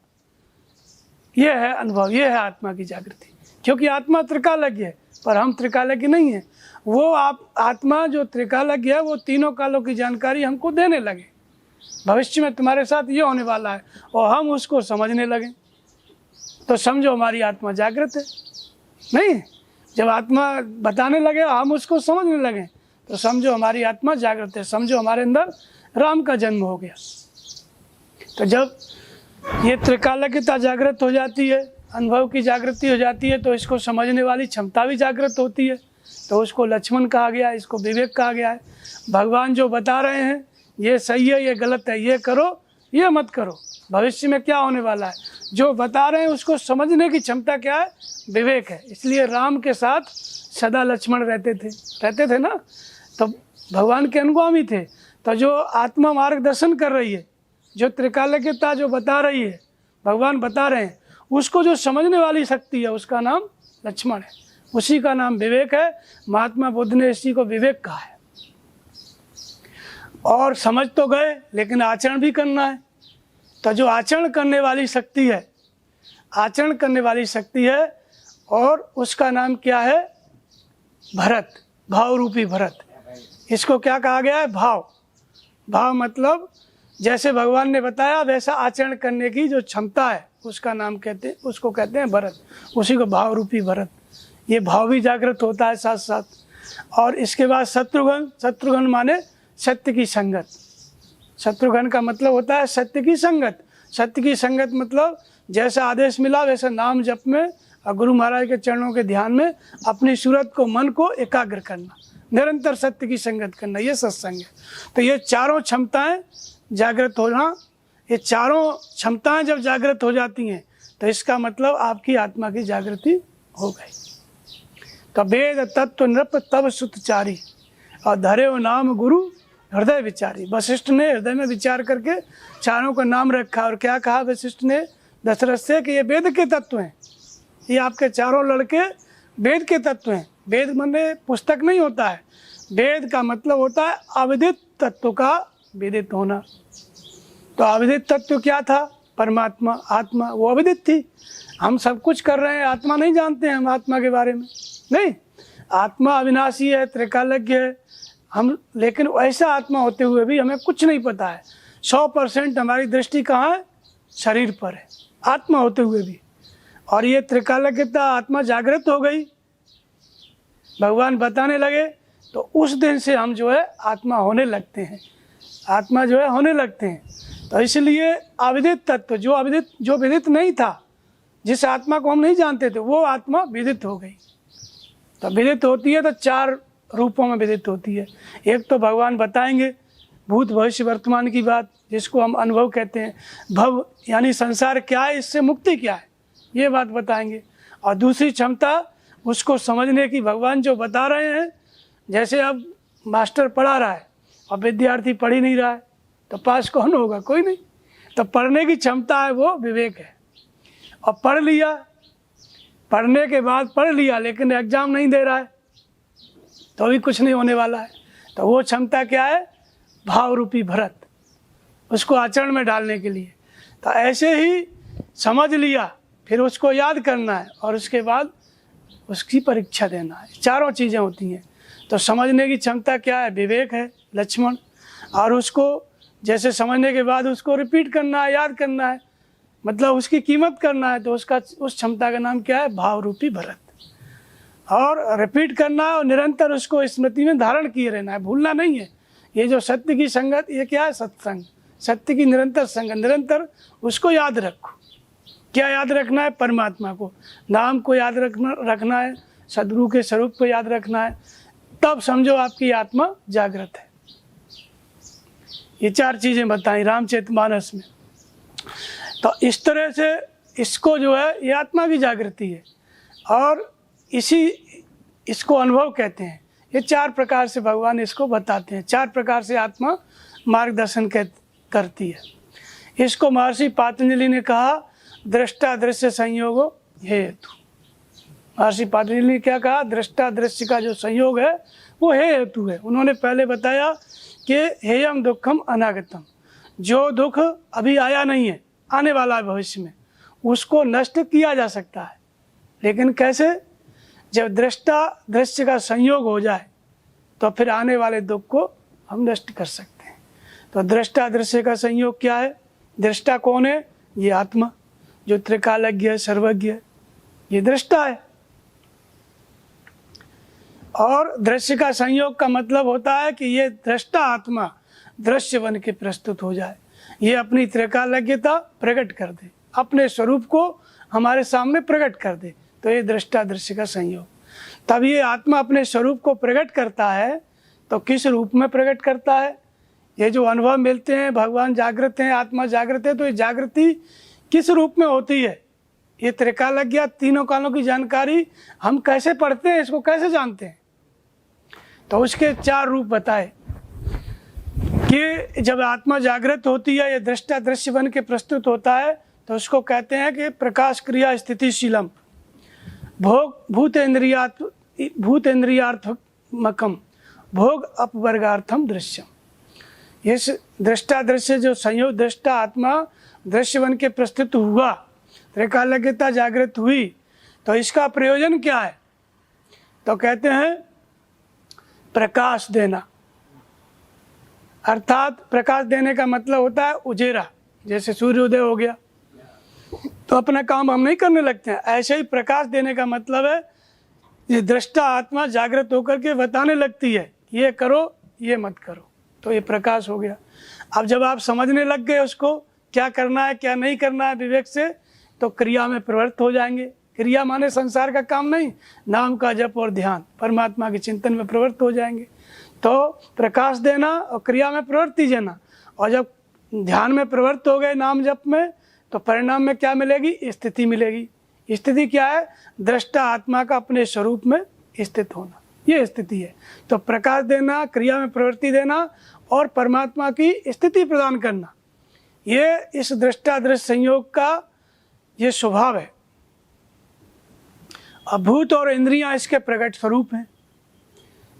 ये है अनुभव, ये है आत्मा की जागृति। क्योंकि आत्मा त्रिकालज्ञ है, पर हम त्रिकालज्ञ नहीं है। वो आप आत्मा जो त्रिकालज्ञ है, वो तीनों कालों की जानकारी हमको देने लगे। भविष्य में तुम्हारे साथ ये होने वाला है, और हम उसको समझने लगे, तो समझो हमारी आत्मा जागृत है। नहीं, जब आत्मा बताने लगे, हम उसको समझने लगे, तो समझो हमारी आत्मा जागृत है, समझो हमारे अंदर राम का जन्म हो गया। तो जब ये त्रिकालज्ञता जागृत हो जाती है, अनुभव की जागृति हो जाती है, तो इसको समझने वाली क्षमता भी जागृत होती है। तो उसको लक्ष्मण कहा गया, इसको विवेक कहा गया है। भगवान जो बता रहे हैं, ये सही है, ये गलत है, ये करो, ये मत करो, भविष्य में क्या होने वाला है, जो बता रहे हैं उसको समझने की क्षमता क्या है? विवेक है। इसलिए राम के साथ सदा लक्ष्मण रहते थे ना, तो भगवान के अनुगामी थे। तो जो आत्मा मार्गदर्शन कर रही है, जो त्रिकालज्ञता जो बता रही है, भगवान बता रहे हैं, उसको जो समझने वाली शक्ति है, उसका नाम लक्ष्मण है, उसी का नाम विवेक है। महात्मा बुद्ध ने इसी को विवेक कहा है। और समझ तो गए, लेकिन आचरण भी करना है। तो जो आचरण करने वाली शक्ति है, आचरण करने वाली शक्ति है, और उसका नाम क्या है? भरत, भाव रूपी भरत। इसको क्या कहा गया है? भाव। भाव मतलब जैसे भगवान ने बताया वैसा आचरण करने की जो क्षमता है, उसका नाम उसको कहते हैं भरत। उसी को भाव रूपी भरत। ये भाव भी जागृत होता है साथ साथ। और इसके बाद शत्रुघ्न। शत्रुघ्न माने सत्य की संगत। शत्रुघ्न का मतलब होता है सत्य की संगत। सत्य की संगत मतलब जैसा आदेश मिला वैसा नाम जप में और गुरु महाराज के चरणों के ध्यान में अपनी सूरत को, मन को एकाग्र करना, निरंतर सत्य की संगत करना, ये सत्संग है। तो ये चारों क्षमताएं जागृत होना, ये चारों क्षमताएं जब जागृत हो जाती हैं तो इसका मतलब आपकी आत्मा की जागृति हो गई। तो वेद तत्व नृप तब सुतचारी और धरे हो नाम गुरु हृदय विचारी। वशिष्ठ ने हृदय में विचार करके चारों का नाम रखा। और क्या कहा वशिष्ठ ने दशरथ से कि ये वेद के तत्व हैं, ये आपके चारों लड़के वेद के तत्व हैं। वेद माने पुस्तक नहीं होता है, वेद का मतलब होता है अविदित तत्व का विदित होना। तो अविदित तत्व क्या था? परमात्मा, आत्मा, वो अविदित थी। हम सब कुछ कर रहे हैं, आत्मा नहीं जानते हैं हम आत्मा के बारे में, नहीं। आत्मा अविनाशी है, त्रिकालज्ञ है हम, लेकिन ऐसा आत्मा होते हुए भी हमें कुछ नहीं पता है। 100% हमारी दृष्टि कहाँ है? शरीर पर है, आत्मा होते हुए भी। और ये त्रिकालज्ञता, आत्मा जागृत हो गई, भगवान बताने लगे, तो उस दिन से हम जो है आत्मा होने लगते हैं, आत्मा जो है होने लगते हैं। तो इसलिए अविदित तत्व, जो विदित नहीं था, जिस आत्मा को हम नहीं जानते थे, वो आत्मा विदित हो गई। तो विदित होती है तो 4 रूपों में विदित होती है। एक तो भगवान बताएंगे भूत भविष्य वर्तमान की बात, जिसको हम अनुभव कहते हैं। भव यानी संसार क्या है, इससे मुक्ति क्या है, ये बात बताएंगे। और दूसरी क्षमता उसको समझने की, भगवान जो बता रहे हैं, जैसे अब मास्टर पढ़ा रहा है और विद्यार्थी पढ़ ही नहीं रहा है, तो पास कौन होगा? कोई नहीं। तो पढ़ने की क्षमता है, वो विवेक है। और पढ़ लिया, पढ़ने के बाद पढ़ लिया, लेकिन एग्जाम नहीं दे रहा है, तो भी कुछ नहीं होने वाला है। तो वो क्षमता क्या है? भाव रूपी भरत, उसको आचरण में डालने के लिए। तो ऐसे ही समझ लिया, फिर उसको याद करना है, और उसके बाद उसकी परीक्षा देना है। 4 चीज़ें होती हैं। तो समझने की क्षमता क्या है? विवेक है, लक्ष्मण। और उसको जैसे समझने के बाद उसको रिपीट करना है, याद करना है, मतलब उसकी कीमत करना है। तो उस क्षमता का नाम क्या है? भाव रूपी भरत। और रिपीट करना है और निरंतर उसको स्मृति में धारण किए रहना है, भूलना नहीं है। ये जो सत्य की संगत, ये क्या है? सत्संग, सत्य की निरंतर संगत, निरंतर उसको याद रखो। क्या याद रखना है? परमात्मा को, नाम को याद रखना है, सद्गुरु के स्वरूप को याद रखना है। तब समझो आपकी आत्मा जागृत है। ये 4 चीज़ें बताई रामचरितमानस में। तो इस तरह से इसको जो है, ये आत्मा की जागृति है, और इसको अनुभव कहते हैं। ये 4 प्रकार से भगवान इसको बताते हैं। 4 प्रकार से आत्मा मार्गदर्शन करती है। इसको महर्षि पातंजलि ने कहा, दृष्टा दृश्य संयोगो हे हेतु। महर्षि पातंजलि ने क्या कहा? दृष्टा दृश्य का जो संयोग है वो हे हेतु है। उन्होंने पहले बताया कि हेयम दुखम अनागतम, जो दुख अभी आया नहीं है, आने वाला है भविष्य में, उसको नष्ट किया जा सकता है। लेकिन कैसे? जब दृष्टा दृश्य का संयोग हो जाए, तो फिर आने वाले दुख को हम नष्ट कर सकते हैं। तो दृष्टा दृश्य का संयोग क्या है? दृष्टा कौन है? ये आत्मा, जो त्रिकालज्ञ है, सर्वज्ञ है, ये दृष्टा है। और दृश्य का संयोग का मतलब होता है कि ये दृष्टा आत्मा दृश्य बन के प्रस्तुत हो जाए, ये अपनी त्रिकालज्ञता प्रकट कर दे, अपने स्वरूप को हमारे सामने प्रकट कर दे। तो ये दृष्टा दृश्य का संयोग। तब ये आत्मा अपने स्वरूप को प्रकट करता है, तो किस रूप में प्रकट करता है? ये जो अनुभव मिलते हैं, भगवान जागृत हैं, आत्मा जागृत है, तो ये जागृति किस रूप में होती है? ये त्रिकालज्ञ, तीनों कालों की जानकारी हम कैसे पढ़ते हैं, इसको कैसे जानते हैं? तो उसके 4 रूप बताए कि जब आत्मा जागृत होती है, ये दृष्टा दृश्य बन के प्रस्तुत होता है, तो उसको कहते हैं कि प्रकाश क्रिया स्थितिशीलम भूत इंद्रियार्थमकम भोग अपवर्गार्थम दृश्यम। इस दृष्टा दृश्य जो संयोग, दृष्टा आत्मा दृश्य बन के प्रस्तुत हुआ, त्रिकालज्ञता जागृत हुई, तो इसका प्रयोजन क्या है? तो कहते हैं प्रकाश देना। अर्थात प्रकाश देने का मतलब होता है उजेरा। जैसे सूर्योदय हो गया तो अपना काम हम नहीं करने लगते हैं, ऐसे ही प्रकाश देने का मतलब है ये दृष्टा आत्मा जागृत होकर के बताने लगती है, ये करो, ये मत करो, तो ये प्रकाश हो गया। अब जब आप समझने लग गए उसको क्या करना है क्या नहीं करना है विवेक से, तो क्रिया में प्रवृत्त हो जाएंगे। क्रिया माने संसार का काम नहीं, नाम का जप और ध्यान, परमात्मा के चिंतन में प्रवृत्त हो जाएंगे। तो प्रकाश देना और क्रिया में प्रवृत्ति देना। और जब ध्यान में प्रवृत्त हो गए नाम जप में, तो परिणाम में क्या मिलेगी? स्थिति मिलेगी। स्थिति क्या है? दृष्टा आत्मा का अपने स्वरूप में स्थित होना, ये स्थिति है। तो प्रकाश देना, क्रिया में प्रवृत्ति देना और परमात्मा की स्थिति प्रदान करना, ये इस दृष्टा दृश्य संयोग का ये स्वभाव है। अभूत और इंद्रियां इसके प्रकट स्वरूप हैं।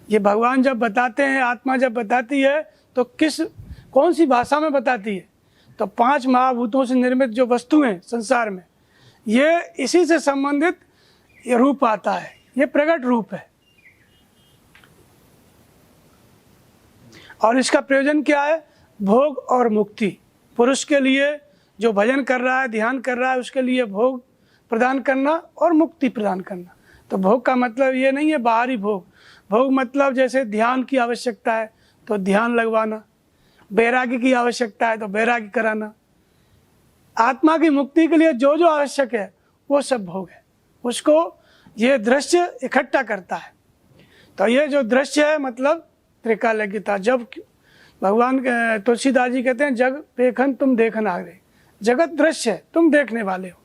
ये भगवान जब बताते हैं, आत्मा जब बताती है, तो कौन सी भाषा में बताती है? तो 5 महाभूतों से निर्मित जो वस्तुएं संसार में, ये इसी से संबंधित ये रूप आता है, ये प्रकट रूप है। और इसका प्रयोजन क्या है? भोग और मुक्ति। पुरुष के लिए जो भजन कर रहा है, ध्यान कर रहा है, उसके लिए भोग प्रदान करना और मुक्ति प्रदान करना। तो भोग का मतलब ये नहीं है बाहरी भोग। भोग मतलब जैसे ध्यान की आवश्यकता है तो ध्यान लगवाना, बैरागी की आवश्यकता है तो बैरागी कराना। आत्मा की मुक्ति के लिए जो जो आवश्यक है वो सब भोग है, उसको ये दृश्य इकट्ठा करता है। तो ये जो दृश्य है मतलब त्रिकालज्ञता। जब भगवान तुलसीदास जी कहते हैं, जग पेखन तुम देखन आ गए, जगत दृश्य है, तुम देखने वाले हो,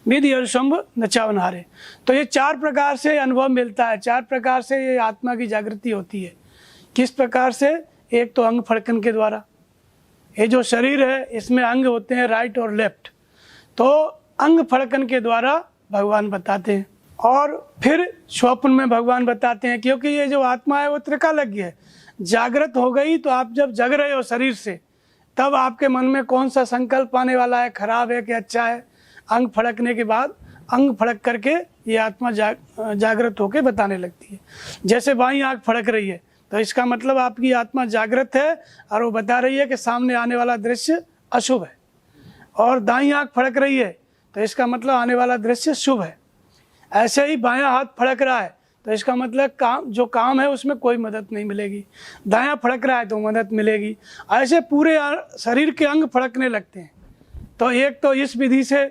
विधि और शंभ नचावन हारे। तो ये 4 प्रकार से अनुभव मिलता है, 4 प्रकार से ये आत्मा की जागृति होती है। किस प्रकार से? एक तो अंग फड़कन के द्वारा। ये जो शरीर है इसमें अंग होते हैं राइट और लेफ्ट, तो अंग फड़कन के द्वारा भगवान बताते हैं। और फिर स्वप्न में भगवान बताते हैं, क्योंकि ये जो आत्मा है वो त्रिकालज्ञ है। जागृत हो गई तो आप जब जग रहे हो शरीर से, तब आपके मन में कौन सा संकल्प आने वाला है, खराब है कि अच्छा है। अंग फड़कने के बाद अंग फड़क करके ये आत्मा जागृत होकर बताने लगती है। जैसे बाईं आँख फड़क रही है तो इसका मतलब आपकी आत्मा जागृत है और वो बता रही है कि सामने आने वाला दृश्य अशुभ है। और दाईं आँख फड़क रही है तो इसका मतलब आने वाला दृश्य शुभ है। ऐसे ही बायां हाथ फड़क रहा है तो इसका मतलब जो काम है उसमें कोई मदद नहीं मिलेगी। दायां फड़क रहा है तो मदद मिलेगी। ऐसे पूरे शरीर के अंग फड़कने लगते हैं। तो एक तो इस विधि से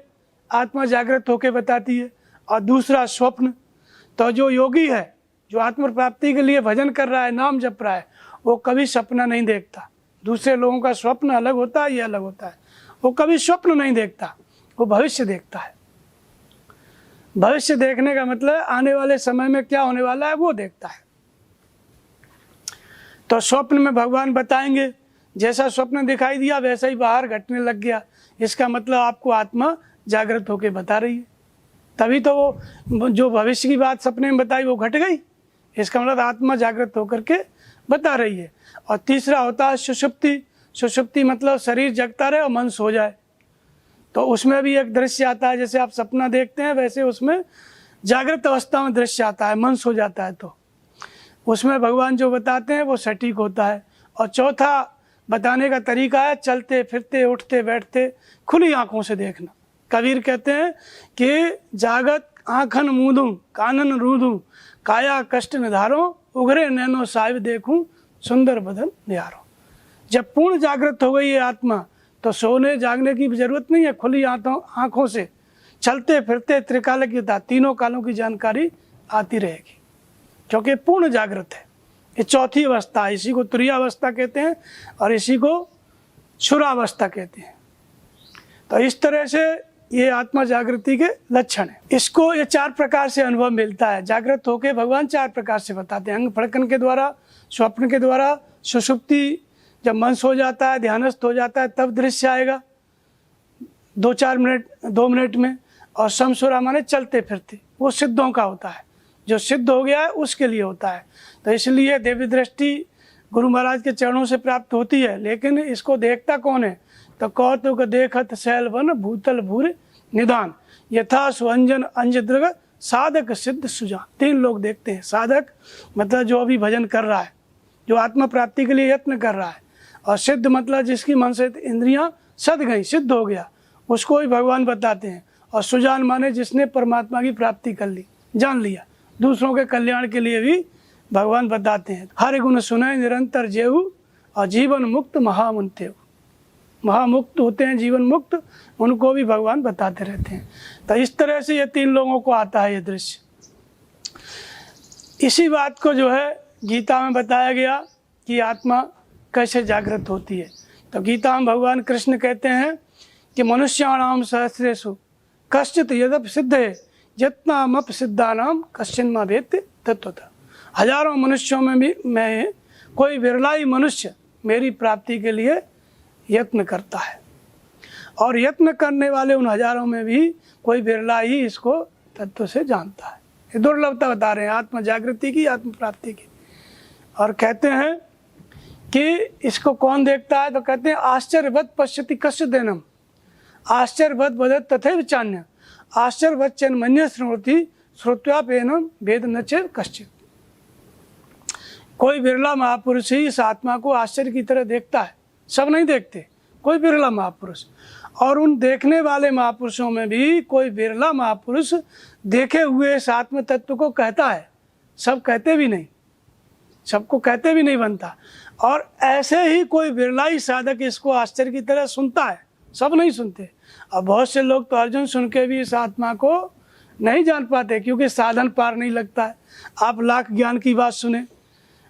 आत्मा जागृत होकर बताती है, और दूसरा स्वप्न। तो जो योगी है, जो आत्म प्राप्ति के लिए भजन कर रहा है, नाम जप रहा है, वो कभी सपना नहीं देखता। दूसरे लोगों का स्वप्न अलग होता है, ये अलग होता है। वो कभी स्वप्न नहीं देखता, वो भविष्य देखता है। भविष्य देखने का मतलब आने वाले समय में क्या होने वाला है वो देखता है। तो स्वप्न में भगवान बताएंगे, जैसा स्वप्न दिखाई दिया वैसा ही बाहर घटने लग गया। इसका मतलब आपको आत्मा जागृत होकर बता रही है। तभी तो वो जो भविष्य की बात सपने में बताई वो घट गई। इसका मतलब आत्मा जागृत होकर के बता रही है। और तीसरा होता है सुषुप्ति। सुषुप्ति मतलब शरीर जगता रहे और मन सो जाए। तो उसमें भी एक दृश्य आता है, जैसे आप सपना देखते हैं वैसे उसमें जागृत अवस्था में दृश्य आता है, मन सो जाता है। तो उसमें भगवान जो बताते हैं वो सटीक होता है। और चौथा बताने का तरीका है चलते फिरते उठते बैठते खुली आंखों से देखना। कबीर कहते हैं कि जागत आँखन मूंदूं कानन रूंदूं काया कष्ट निधारो उघरे नैनो साहिब देखूं सुंदर बदन निहारो। जब पूर्ण जागृत हो गई है आत्मा तो सोने जागने की जरूरत नहीं है। खुली आंखों से चलते फिरते त्रिकालज्ञता, तीनों कालों की जानकारी आती रहेगी, क्योंकि पूर्ण जागृत है। ये चौथी अवस्था है। इसी को तुरीयावस्था कहते हैं और इसी को शुरावस्था कहते हैं। तो इस तरह से ये आत्मा जागृति के लक्षण है। इसको ये 4 प्रकार से अनुभव मिलता है। जागृत होकर भगवान 4 प्रकार से बताते हैं, अंग फड़कन के द्वारा, स्वप्न के द्वारा, सुषुप्ति जब मन सो जाता है, ध्यानस्थ हो जाता है, तब दृश्य आएगा 2 मिनट में। और समसुरा माने चलते फिरते, वो सिद्धों का होता है। जो सिद्ध हो गया है उसके लिए होता है। तो इसलिए देवी दृष्टि गुरु महाराज के चरणों से प्राप्त होती है। लेकिन इसको देखता कौन है? तो कौतुक देखत शैलवन भूतल भूर निदान यथा सुअंजन अंजदृग साधक सिद्ध सुजान। 3 लोग देखते हैं। साधक मतलब जो अभी भजन कर रहा है, जो आत्मा प्राप्ति के लिए यत्न कर रहा है। और सिद्ध मतलब जिसकी मन से इंद्रियां सद गई, सिद्ध हो गया, उसको भी भगवान बताते हैं। और सुजान माने जिसने परमात्मा की प्राप्ति कर ली, जान लिया। दूसरों के कल्याण के लिए भी भगवान बताते हैं। हर गुण सुने निरंतर जेहु और जीवन मुक्त महामुंते। महामुक्त होते हैं, जीवन मुक्त, उनको भी भगवान बताते रहते हैं। तो इस तरह से ये 3 लोगों को आता है ये दृश्य। इसी बात को जो है गीता में बताया गया कि आत्मा कैसे जागृत होती है। तो गीता में भगवान कृष्ण कहते हैं कि मनुष्याणाम सहस्रेषु कश्चित् यदप सिद्धे यत्नामप सिद्धानाम कश्चिन्मा वेत्ति तत्वतः। हजारों मनुष्यों में भी मैं कोई विरला ही मनुष्य मेरी प्राप्ति के लिए यत्न करता है। और यत्न करने वाले उन हजारों में भी कोई बिरला ही इसको तत्व से जानता है। ये दुर्लभता बता रहे हैं आत्म जागृति की, आत्म प्राप्ति की। और कहते हैं कि इसको कौन देखता है, तो कहते हैं आश्चर्यवत पश्यति कस्य देनम, आश्चर्यवत वदत तथैव चान्य, आश्चर्यवत चैन्मन्य शृणोति श्रुत्वापेनम वेद न चेत् कश्चित्। कोई बिरला महापुरुष ही इस आत्मा को आश्चर्य की तरह देखता है, सब नहीं देखते, कोई बिरला महापुरुष। और उन देखने वाले महापुरुषों में भी कोई बिरला महापुरुष देखे हुए इस आत्म तत्व को कहता है, सब कहते भी नहीं, सबको कहते भी नहीं बनता। और ऐसे ही कोई बिरला ही साधक इसको आश्चर्य की तरह सुनता है, सब नहीं सुनते। अब बहुत से लोग तो अर्जुन सुन के भी इस आत्मा को नहीं जान पाते, क्योंकि साधन पार नहीं लगता है। आप लाख ज्ञान की बात सुने,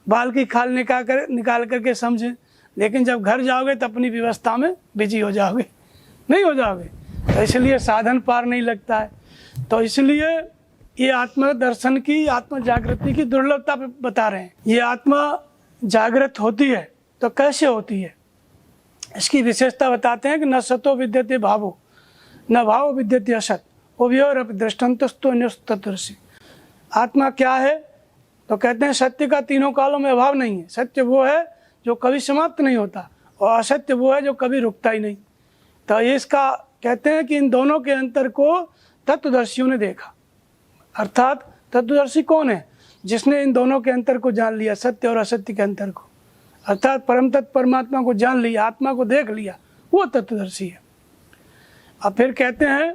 बाल की खाल निकाल करके समझें, लेकिन जब घर जाओगे तो अपनी व्यवस्था में बिजी हो जाओगे, नहीं हो जाओगे। तो इसलिए साधन पार नहीं लगता है। तो इसलिए ये आत्मा दर्शन की, आत्मा जागृति की दुर्लभता बता रहे हैं। ये आत्मा जागृत होती है तो कैसे होती है, इसकी विशेषता बताते हैं कि न सतो विद्यते भावो न भावो विद्यते असत उभयोरपि दृष्टान्तस्तु अन्योस्तत्वदर्शी। आत्मा क्या है, तो कहते हैं सत्य का तीनों कालों में अभाव नहीं है। सत्य वो है जो कभी समाप्त नहीं होता, और असत्य वो है जो कभी रुकता ही नहीं। तो ये इसका कहते हैं कि इन दोनों के अंतर को तत्वदर्शियों ने देखा। अर्थात तत्वदर्शी कौन है, जिसने इन दोनों के अंतर को जान लिया, सत्य और असत्य के अंतर को, अर्थात परम तत्व परमात्मा को जान लिया, आत्मा को देख लिया, वो तत्वदर्शी है। अब फिर कहते हैं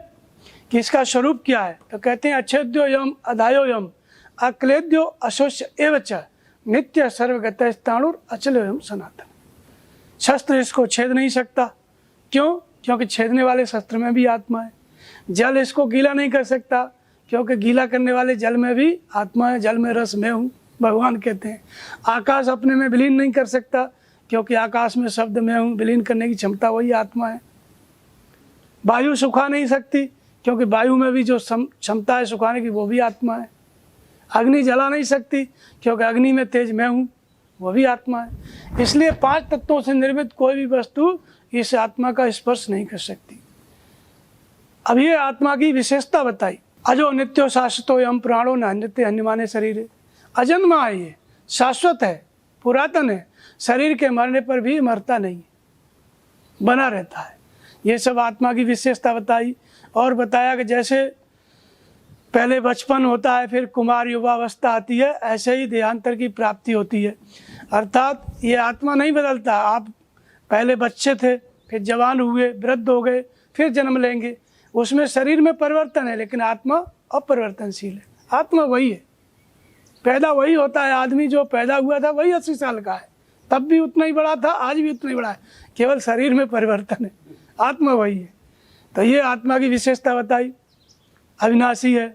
कि इसका स्वरूप क्या है, तो कहते हैं अच्छेद्यो यम अधायो यम अक्लेद्यो अशोष्य एवच नित्य सर्वगत स्थाणुर अचलो यम सनातन। शस्त्र इसको छेद नहीं सकता, क्यों, क्योंकि छेदने वाले शस्त्र में भी आत्मा है। जल इसको गीला नहीं कर सकता, क्योंकि गीला करने वाले जल में भी आत्मा है, जल में रस मैं हूँ, भगवान कहते हैं। आकाश अपने में विलीन नहीं कर सकता, क्योंकि आकाश में शब्द मैं हूँ, विलीन करने की क्षमता वही आत्मा है। वायु सुखा नहीं सकती, क्योंकि वायु में भी जो क्षमता है सुखाने की वो भी आत्मा है। अग्नि जला नहीं सकती, क्योंकि अग्नि में तेज मैं हूँ, वो भी आत्मा है। इसलिए 5 तत्वों से निर्मित कोई भी वस्तु इस आत्मा का स्पर्श नहीं कर सकती। अब ये आत्मा की विशेषता बताई। अजो नित्यो शाश्वतो यम प्राणो न नित्य अन्यमाने शरीर। अजन्मा है, ये शाश्वत है, पुरातन है, शरीर के मरने पर भी मरता नहीं, बना रहता है। ये सब आत्मा की विशेषता बताई। और बताया कि जैसे पहले बचपन होता है, फिर कुमार युवावस्था आती है, ऐसे ही देहांतर की प्राप्ति होती है। अर्थात ये आत्मा नहीं बदलता। आप पहले बच्चे थे, फिर जवान हुए, वृद्ध हो गए, फिर जन्म लेंगे, उसमें शरीर में परिवर्तन है, लेकिन आत्मा अपरिवर्तनशील है। आत्मा वही है, पैदा वही होता है। आदमी जो पैदा हुआ था वही 80 साल का है, तब भी उतना ही बड़ा था, आज भी उतना ही बड़ा है, केवल शरीर में परिवर्तन है, आत्मा वही है। तो ये आत्मा की विशेषता बताई। अविनाशी है,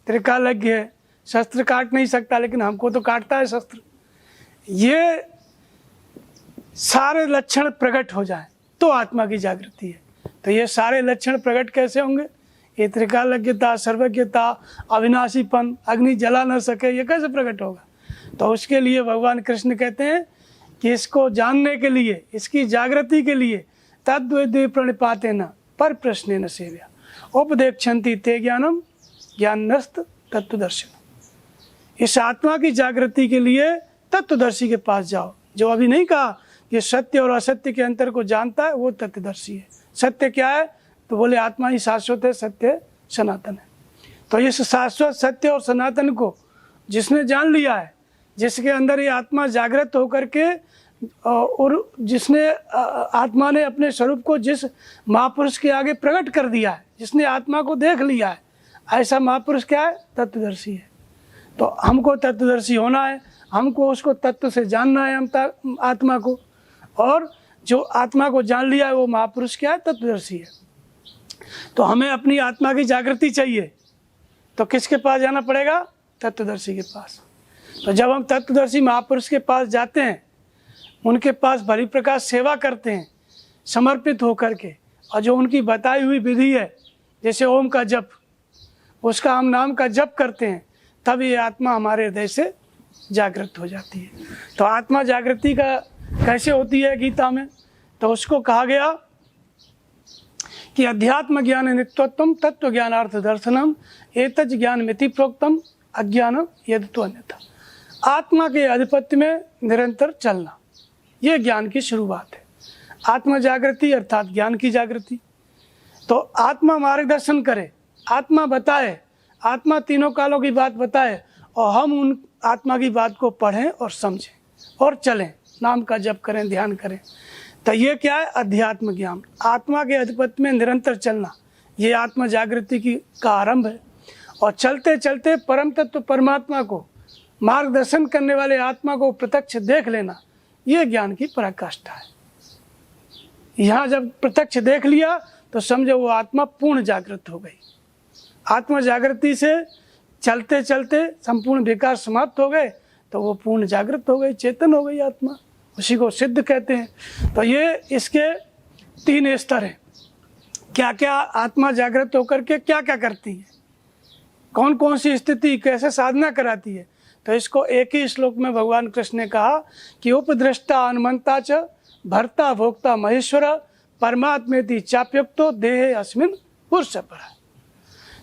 त्रिकालज्ञ है, शस्त्र काट नहीं सकता, लेकिन हमको तो काटता है शस्त्र। ये सारे लक्षण प्रकट हो जाए तो आत्मा की जागृति है। तो ये सारे लक्षण प्रकट कैसे होंगे, ये त्रिकालज्ञता, सर्वज्ञता, अविनाशीपन, अग्नि जला न सके, ये कैसे प्रकट होगा। तो उसके लिए भगवान कृष्ण कहते हैं कि इसको जानने के लिए, इसकी जागृति के लिए तद्विद्य प्रणिपाते न पर प्रश्न न सेव्या उपदेक्षन्ति ते ज्ञानम ज्ञानस्त तत्वदर्शन। इस आत्मा की जागृति के लिए तत्वदर्शी के पास जाओ। जो अभी नहीं कहा कि सत्य और असत्य के अंतर को जानता है, वो तत्वदर्शी है। सत्य क्या है, तो बोले आत्मा ही शाश्वत है, सत्य सनातन है। तो इस शाश्वत सत्य और सनातन को जिसने जान लिया है, जिसके अंदर ये आत्मा जागृत होकर के, और जिसने आत्मा ने अपने स्वरूप को जिस महापुरुष के आगे प्रकट कर दिया है, जिसने आत्मा को देख लिया है, ऐसा महापुरुष क्या है, तत्वदर्शी है। तो हमको तत्वदर्शी होना है, हमको उसको तत्व से जानना है, हम आत्मा को। और जो आत्मा को जान लिया है वो महापुरुष क्या है, तत्वदर्शी है। तो हमें अपनी आत्मा की जागृति चाहिए, तो किसके पास जाना पड़ेगा, तत्वदर्शी के पास। तो जब हम तत्वदर्शी महापुरुष के पास जाते हैं, उनके पास भली प्रकार सेवा करते हैं समर्पित होकर के, और जो उनकी बताई हुई विधि है, जैसे ओम का जप, उसका हम नाम का जप करते हैं, तब ये आत्मा हमारे हृदय से जागृत हो जाती है। तो आत्मा जागृति का कैसे होती है गीता में, तो उसको कहा गया कि अध्यात्म ज्ञान नित्यत्वम तत्व ज्ञानार्थ दर्शनम एतज ज्ञान मिति प्रोक्तम अज्ञानम यद तो अन्यथा। आत्मा के आधिपत्य में निरंतर चलना, ये ज्ञान की शुरुआत है। आत्मा जागृति अर्थात ज्ञान की जागृति। तो आत्मा मार्गदर्शन करे, आत्मा बताए, आत्मा तीनों कालों की बात बताए और हम उन आत्मा की बात को पढ़ें और समझें और चलें, नाम का जप करें, ध्यान करें। तो ये क्या है? अध्यात्म ज्ञान, आत्मा के अधिपत्य में निरंतर चलना, ये आत्मा जागृति का आरंभ है। और चलते चलते परम तत्व परमात्मा को, मार्गदर्शन करने वाले आत्मा को प्रत्यक्ष देख लेना, ये ज्ञान की पराकाष्ठा है। यहाँ जब प्रत्यक्ष देख लिया तो समझो वो आत्मा पूर्ण जागृत हो गई। आत्मा जागृति से चलते चलते संपूर्ण विकार समाप्त हो गए तो वो पूर्ण जागृत हो गई, चेतन हो गई आत्मा, उसी को सिद्ध कहते हैं। तो ये इसके 3 स्तर हैं। क्या क्या आत्मा जागृत होकर के क्या क्या करती है, कौन कौन सी स्थिति, कैसे साधना कराती है। तो इसको एक ही श्लोक में भगवान कृष्ण ने कहा कि उपदृष्टा अनुमंता च भर्ता भोक्ता महेश्वर परमात्मेति चाप्युक्तो देहे अस्मिन् पुरुष पर।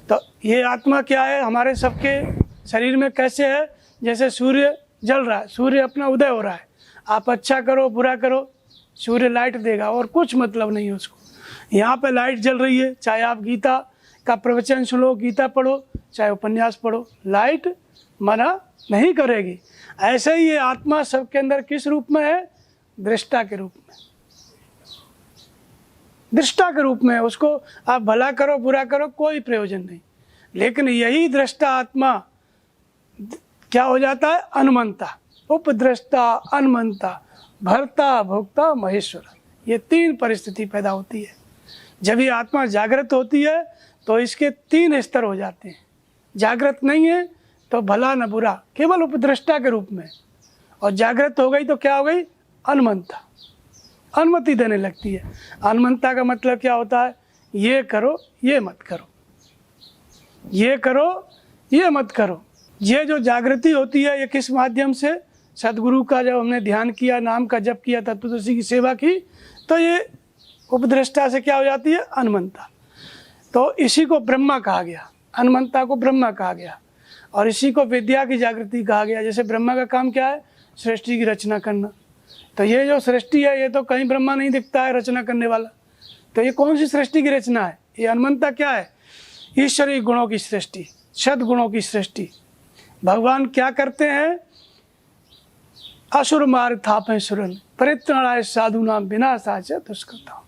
तो ये आत्मा क्या है? हमारे सबके शरीर में कैसे है? जैसे सूर्य जल रहा है, सूर्य अपना उदय हो रहा है, आप अच्छा करो बुरा करो सूर्य लाइट देगा और कुछ मतलब नहीं है उसको। यहाँ पे लाइट जल रही है, चाहे आप गीता का प्रवचन सुनो, गीता पढ़ो, चाहे उपन्यास पढ़ो, लाइट मना नहीं करेगी। ऐसे ही ये आत्मा सबके अंदर किस रूप में है? दृष्टा के रूप में, दृष्टा के रूप में। उसको आप भला करो बुरा करो कोई प्रयोजन नहीं, लेकिन यही दृष्टा आत्मा क्या हो जाता है? अनुमंता, उपद्रष्टा, अनुमंता, भर्ता भोक्ता महेश्वर। ये 3 परिस्थिति पैदा होती है। जब ये आत्मा जागृत होती है तो इसके 3 स्तर हो जाते हैं। जागृत नहीं है तो भला न बुरा, केवल उपद्रष्टा के रूप में, और जागृत हो गई तो क्या हो गई? अनुमंता, अनुमति देने लगती है। अनुमंता का मतलब क्या होता है? ये करो ये मत करो, ये करो ये मत करो। ये जो जागृति होती है ये किस माध्यम से? सदगुरु का जब हमने ध्यान किया, नाम का जप किया, तत्वदर्शी की सेवा की, तो ये उपद्रष्टा से क्या हो जाती है? अनुमंता। तो इसी को ब्रह्मा कहा गया, अनुमंता को ब्रह्मा कहा गया, और इसी को विद्या की जागृति कहा गया। जैसे ब्रह्मा का काम क्या है? सृष्टि की रचना करना। तो ये जो सृष्टि है ये तो कहीं ब्रह्मा नहीं दिखता है रचना करने वाला। तो ये कौन सी सृष्टि की रचना है? ये अनुमंता क्या है? ईश्वरीय गुणों की सृष्टि, सद्गुणों की सृष्टि। भगवान क्या करते हैं? असुर मार्ग थापे सुरन परित्राणाय साधु नाम विनाशाय दुष्कृता।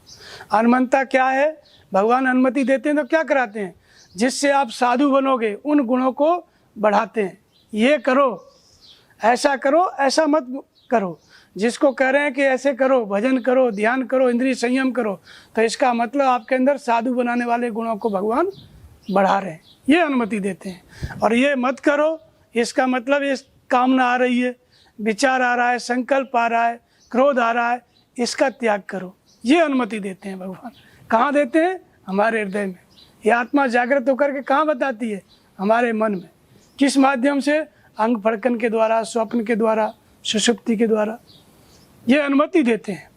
अनुमंता क्या है? भगवान अनुमति देते हैं तो क्या कराते हैं? जिससे आप साधु बनोगे उन गुणों को बढ़ाते हैं। ये करो, ऐसा करो, ऐसा मत करो। जिसको कह रहे हैं कि ऐसे करो, भजन करो, ध्यान करो, इंद्रिय संयम करो, तो इसका मतलब आपके अंदर साधु बनाने वाले गुणों को भगवान बढ़ा रहे हैं, ये अनुमति देते हैं। और ये मत करो, इसका मतलब ये कामना आ रही है, विचार आ रहा है, संकल्प आ रहा है, क्रोध आ रहा है, इसका त्याग करो, ये अनुमति देते हैं भगवान। कहाँ देते हैं? हमारे हृदय में। ये आत्मा जागृत होकर के कहाँ बताती है? हमारे मन में। किस माध्यम से? अंग फड़कन के द्वारा, स्वप्न के द्वारा, सुषुप्ति के द्वारा ये अनुमति देते हैं।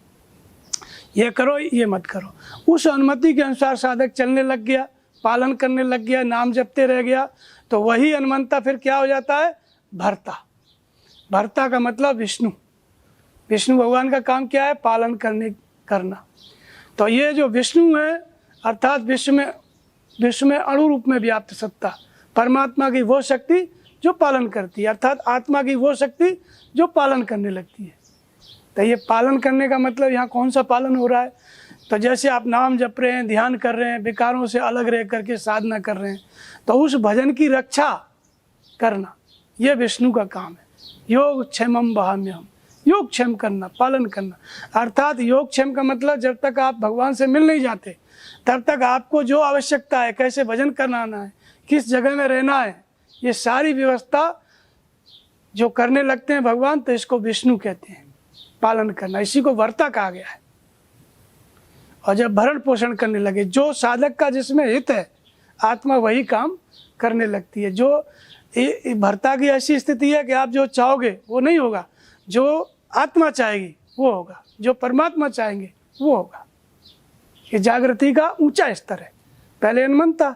ये करो ये मत करो। उस अनुमति के अनुसार साधक चलने लग गया, पालन करने लग गया, नाम जपते रह गया, तो वही अनुमंता फिर क्या हो जाता है? भर्ता। भर्ता का मतलब विष्णु। विष्णु भगवान का काम क्या है? पालन करना। तो ये जो विष्णु है अर्थात विश्व में अणु रूप में व्याप्त सत्ता, परमात्मा की वो शक्ति जो पालन करती है, अर्थात आत्मा की वो शक्ति जो पालन करने लगती है। तो ये पालन करने का मतलब यहाँ कौन सा पालन हो रहा है? तो जैसे आप नाम जप रहे हैं, ध्यान कर रहे हैं, विकारों से अलग रह करके साधना कर रहे हैं, तो उस भजन की रक्षा करना ये विष्णु का काम है। योग क्षेमम वहाम्यहम, योग क्षेम करना, पालन करना। अर्थात योग क्षेम का मतलब जब तक आप भगवान से मिल नहीं जाते तब तक आपको जो आवश्यकता है, कैसे भजन करना है, किस जगह में रहना है, ये सारी व्यवस्था जो करने लगते हैं भगवान, तो इसको विष्णु कहते हैं, पालन करना। इसी को वर्ता कहा गया है। और जब भरण पोषण करने लगे, जो साधक का जिसमें हित है आत्मा वही काम करने लगती है। जो भर्ता की ऐसी स्थिति है कि आप जो चाहोगे वो नहीं होगा, जो आत्मा चाहेगी वो होगा, जो परमात्मा चाहेंगे वो होगा। ये जागृति का ऊंचा स्तर है। पहले अनुमंता,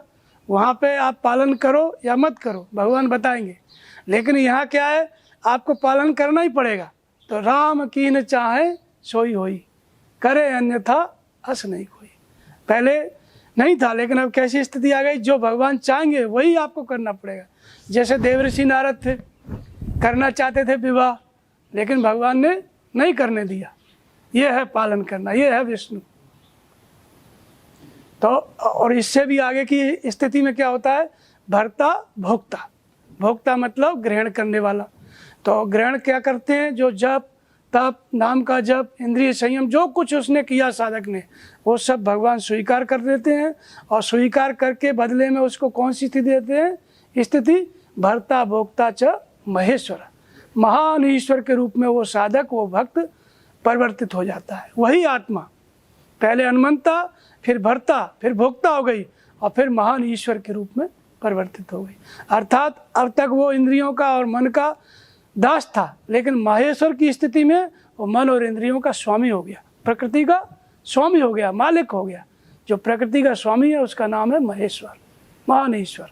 वहाँ पे आप पालन करो या मत करो भगवान बताएंगे, लेकिन यहाँ क्या है? आपको पालन करना ही पड़ेगा। तो राम कीन चाहे सोई होई, करे अन्यथा अस नहीं कोई। पहले नहीं था, लेकिन अब कैसी स्थिति आ गई, जो भगवान चाहेंगे वही आपको करना पड़ेगा। जैसे देवऋषि नारद थे, करना चाहते थे विवाह, लेकिन भगवान ने नहीं करने दिया। ये है पालन करना, ये है विष्णु। तो और इससे भी आगे की स्थिति में क्या होता है, भर्ता भोक्ता। भोक्ता मतलब ग्रहण करने वाला। तो ग्रहण क्या करते हैं, जो जप तप, नाम का जप, इंद्रिय संयम, जो कुछ उसने किया साधक ने, वो सब भगवान स्वीकार कर देते हैं। और स्वीकार करके बदले में उसको कौन सी स्थिति देते हैं, स्थिति भर्ता भोक्ता च महेश्वर। महान ईश्वर के रूप में वो साधक, वो भक्त परिवर्तित हो जाता है। वही आत्मा पहले हनुमंता, फिर भर्ता, फिर भोक्ता हो गई, और फिर महान ईश्वर के रूप में परिवर्तित हो गई। अर्थात अब तक वो इंद्रियों का और मन का दास था, लेकिन माहेश्वर की स्थिति में वो मन और इंद्रियों का स्वामी हो गया, प्रकृति का स्वामी हो गया, मालिक हो गया। जो प्रकृति का स्वामी है उसका नाम है महेश्वर, महान ईश्वर।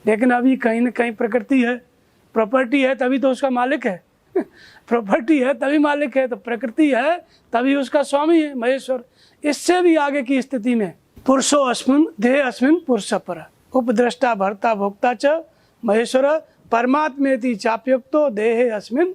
लेकिन अभी कहीं न कहीं प्रकृति है, प्रॉपर्टी है, तभी तो उसका मालिक है प्रॉपर्टी है तभी मालिक है, तो प्रकृति है तभी उसका स्वामी है महेश्वर। इससे भी आगे की स्थिति में पुरुषो अस्मिन् देह अस्मिन् पुरुष पर उपद्रष्टा भर्ता भोक्ता च महेश्वर परमात्मेति चाप्युक्तो देहे अस्मिन्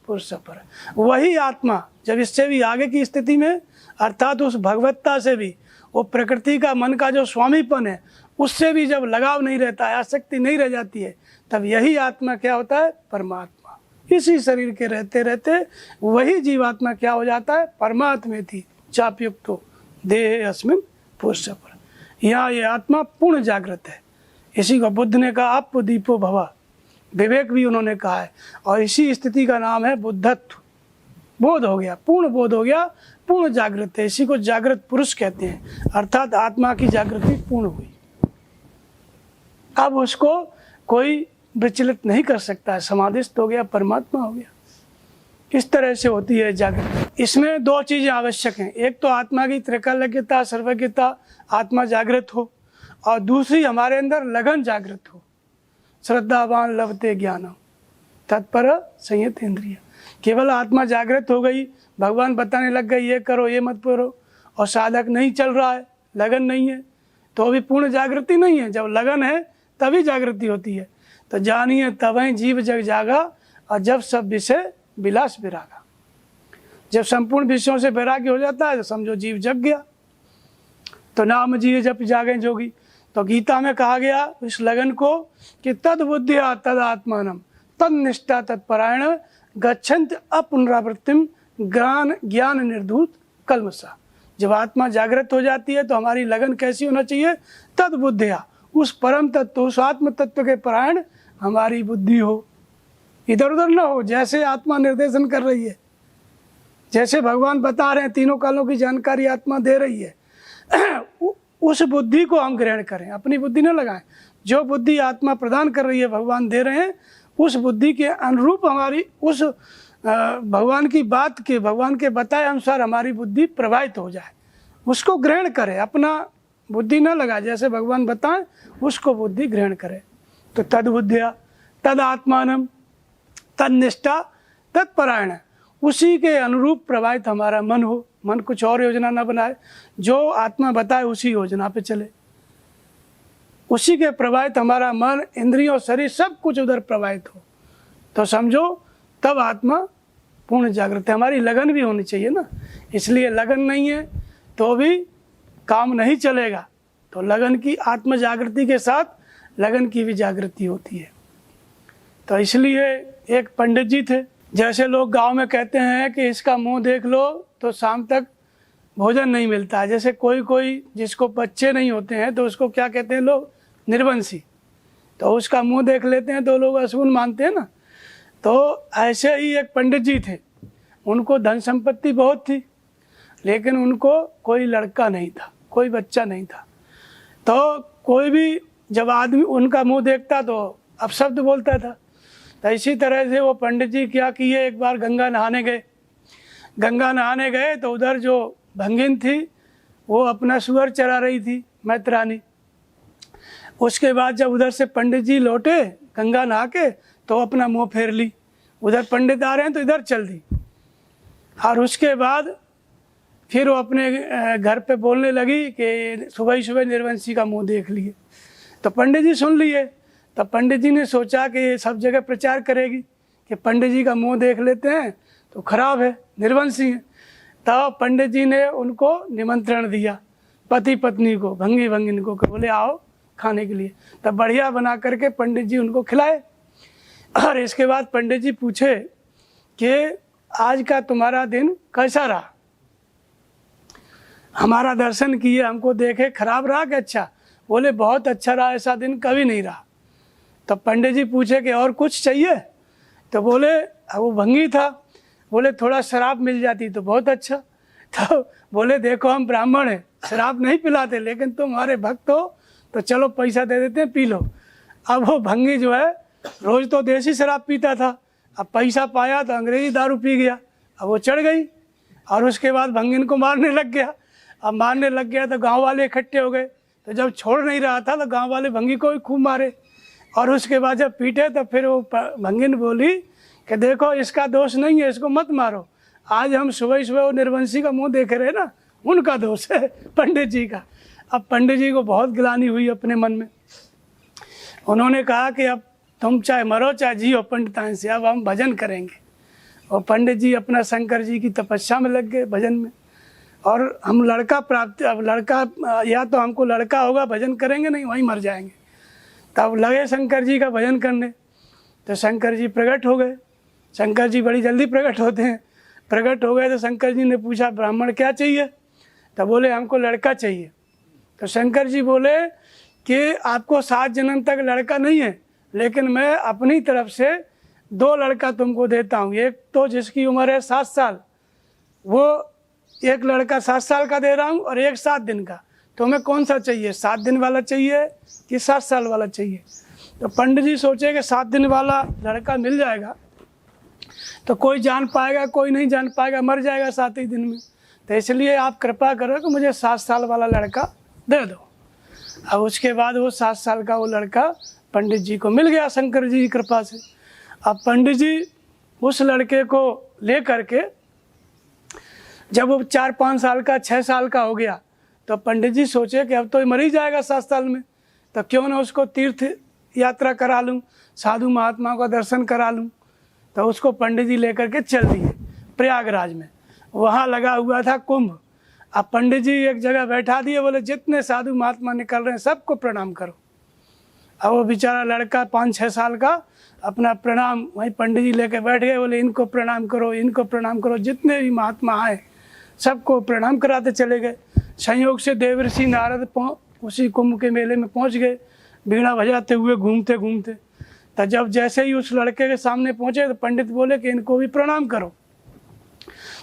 पुरुष पर। वही आत्मा जब इससे भी आगे की स्थिति में, अर्थात उस भगवत्ता से भी, वो प्रकृति का मन का जो स्वामीपन है उससे भी जब लगाव नहीं रहता है, आसक्ति नहीं रह जाती है, तब यही आत्मा क्या होता है, परमात्मा। इसी शरीर के रहते रहते वही जीवात्मा क्या हो जाता है, परमात्मेति चाप्युक्तो देहे अस्मिन् पुरुष पर। यहाँ ये आत्मा पूर्ण जागृत है। इसी को बुद्ध ने कहा आप दीपो भवा, विवेक भी उन्होंने कहा है। और इसी स्थिति का नाम है बुद्धत्व। बोध हो गया, पूर्ण बोध हो गया, पूर्ण जागृत है। इसी को जागृत पुरुष कहते हैं, अर्थात आत्मा की जागृति पूर्ण हुई। अब उसको कोई विचलित नहीं कर सकता है, समाधिस्थ हो गया, परमात्मा हो गया। इस तरह से होती है जागृति। इसमें दो चीज़ें आवश्यक हैं, एक तो आत्मा की त्रिकालज्ञता, सर्वज्ञता, आत्मा जागृत हो, और दूसरी हमारे अंदर लगन जागृत हो। श्रद्धावान लभते ज्ञानम तत्पर संयत इंद्रिय। केवल आत्मा जागृत हो गई, भगवान बताने लग गए ये करो ये मत करो, और साधक नहीं चल रहा है, लगन नहीं है, तो अभी पूर्ण जागृति नहीं है। जब लगन है तभी जागृति होती है। तो जानिए तबहि जीव जग जागा, और जब सब विषय विलास विरागा। जब संपूर्ण विषयों से वैराग्य हो जाता है तो समझो जीव जग गया। तो नाम जिए जब जागे जोगी। तो गीता में कहा गया इस लगन को कि तद बुद्धिया तद आत्मानम तद निष्ठा तत्परायण गच्छन्त अपुनरावृत्तिम ज्ञान निर्धूत कल्मषा। जब आत्मा जागृत हो जाती है तो हमारी लगन कैसी होना चाहिए, तद बुद्धिया, उस परम तत्व, उस आत्म तत्व के परायण हमारी बुद्धि हो, इधर उधर न हो। जैसे आत्मा निर्देशन कर रही है, जैसे भगवान बता रहे हैं, तीनों कालों की जानकारी आत्मा दे रही है, उस बुद्धि को हम ग्रहण करें, अपनी बुद्धि न लगाएं। जो बुद्धि आत्मा प्रदान कर रही है, भगवान दे रहे हैं, उस बुद्धि के अनुरूप हमारी, उस भगवान की बात के, भगवान के बताए अनुसार हमारी बुद्धि प्रभावित हो जाए, उसको ग्रहण करें। अपना बुद्धि न लगाए, जैसे भगवान बताएं उसको बुद्धि ग्रहण करें। तो तद बुद्धिया तद आत्मानम तद निष्ठा तत्परायण, उसी के अनुरूप प्रभावित हमारा मन हो। मन कुछ और योजना न बनाए, जो आत्मा बताए उसी योजना पे चले। उसी के प्रभावित हमारा मन, इंद्रियों, शरीर सब कुछ उधर प्रभावित हो, तो समझो तब आत्मा पूर्ण जागृत है। हमारी लगन भी होनी चाहिए ना, इसलिए लगन नहीं है तो भी काम नहीं चलेगा। तो लगन की, आत्म जागृति के साथ लगन की भी जागृति होती है। तो इसलिए एक पंडित जी थे, जैसे लोग गांव में कहते हैं कि इसका मुंह देख लो तो शाम तक भोजन नहीं मिलता है। जैसे कोई कोई जिसको बच्चे नहीं होते हैं तो उसको क्या कहते हैं लोग, निर्वंशी, तो उसका मुंह देख लेते हैं तो लोग अशुभ मानते हैं ना। तो ऐसे ही एक पंडित जी थे, उनको धन संपत्ति बहुत थी, लेकिन उनको कोई लड़का नहीं था, कोई बच्चा नहीं था। तो कोई भी जब आदमी उनका मुंह देखता तो अपशब्द बोलता था। तो इसी तरह से वो पंडित जी क्या किए, एक बार गंगा नहाने गए। गंगा नहाने गए तो उधर जो भंगिन थी वो अपना सुअर चरा रही थी, मैत्रानी। उसके बाद जब उधर से पंडित जी लौटे गंगा नहा के, तो अपना मुंह फेर ली। उधर पंडित आ रहे हैं तो इधर चल दी। और उसके बाद फिर वो अपने घर पे बोलने लगी कि सुबह ही सुबह निर्वंशी का मुंह देख लिए। तो पंडित जी सुन लिए। तब पंडित जी ने सोचा कि सब जगह प्रचार करेगी कि पंडित जी का मुंह देख लेते हैं तो खराब है, निर्वंशी है। तब पंडित जी ने उनको निमंत्रण दिया, पति पत्नी को, भंगी भंगिन को, बोले आओ खाने के लिए। तब बढ़िया बना करके पंडित जी उनको खिलाए। और इसके बाद पंडित जी पूछे कि आज का तुम्हारा दिन कैसा रहा, हमारा दर्शन किए, हमको देखे, खराब रहा कि अच्छा? बोले बहुत अच्छा रहा, ऐसा दिन कभी नहीं रहा। तब पंडित जी पूछे कि और कुछ चाहिए? तो बोले, वो भंगी था, बोले थोड़ा शराब मिल जाती तो बहुत अच्छा। तो बोले देखो हम ब्राह्मण हैं, शराब नहीं पिलाते, लेकिन तुम हमारे भक्त हो तो चलो पैसा दे देते हैं, पी लो। अब वो भंगी जो है रोज तो देसी शराब पीता था, अब पैसा पाया तो अंग्रेजी दारू पी गया। अब वो चढ़ गई और उसके बाद भंगिन को मारने लग गया। अब मारने लग गया तो गांव वाले इकट्ठे हो गए। तो जब छोड़ नहीं रहा था तो गांव वाले भंगी को भी खूब मारे। और उसके बाद जब पीटे तो फिर वो भंगिन बोली कि देखो इसका दोष नहीं है, इसको मत मारो, आज हम सुबह सुबह वो निर्वंशी का मुंह देख रहे ना, उनका दोष है, पंडित जी का। अब पंडित जी को बहुत गिलानी हुई अपने मन में। उन्होंने कहा कि अब तुम चाहे मरो चाहे जियो पंडिताइन से, अब हम भजन करेंगे। और पंडित जी अपना शंकर जी की तपस्या में लग गए, भजन में। और हम लड़का प्राप्त, अब लड़का या तो हमको लड़का होगा, भजन करेंगे, नहीं वहीं मर जाएंगे। तब लगे शंकर जी का भजन करने। तो शंकर जी प्रकट हो गए। शंकर जी बड़ी जल्दी प्रकट होते हैं। प्रकट हो गए तो शंकर जी ने पूछा ब्राह्मण क्या चाहिए? तो बोले हमको लड़का चाहिए। तो शंकर जी बोले कि आपको 7 जन्म तक लड़का नहीं है, लेकिन मैं अपनी तरफ से 2 लड़का तुमको देता हूँ। एक तो जिसकी उम्र है 7 साल, वो एक लड़का 7 साल का दे रहा हूँ, और एक 7 दिन का। तुम्हें कौन सा चाहिए, 7 दिन वाला चाहिए कि 7 साल वाला चाहिए? तो पंडित जी सोचे कि 7 दिन वाला लड़का मिल जाएगा तो कोई जान पाएगा, कोई नहीं जान पाएगा, मर जाएगा 7 ही दिन में। तो इसलिए आप कृपा करो कि मुझे 7 साल वाला लड़का दे दो। अब उसके बाद वो 7 साल का वो लड़का पंडित जी को मिल गया शंकर जी की कृपा से। अब पंडित जी उस लड़के को ले करके जब वो 4-5 साल का, 6 साल का हो गया, तो पंडित जी सोचे कि अब तो मर ही जाएगा 7 साल में, तो क्यों ना उसको तीर्थ यात्रा करा लूँ, साधु महात्मा का दर्शन करा लूँ। तो उसको पंडित जी लेकर के चल दिए प्रयागराज में। वहाँ लगा हुआ था कुंभ। अब पंडित जी एक जगह बैठा दिए, बोले जितने साधु महात्मा निकल रहे हैं सबको प्रणाम करो। अब वो बेचारा लड़का 5-6 साल का अपना प्रणाम वहीं पंडित जी लेके बैठ गए। बोले इनको प्रणाम करो, इनको प्रणाम करो, जितने भी महात्मा आए सबको प्रणाम कराते चले गए। संयोग से देवर्षि नारद उसी कुंभ के मेले में पहुंच गए, बीड़ा बजाते हुए घूमते घूमते। तो जब जैसे ही उस लड़के के सामने पहुंचे तो पंडित बोले कि इनको भी प्रणाम करो।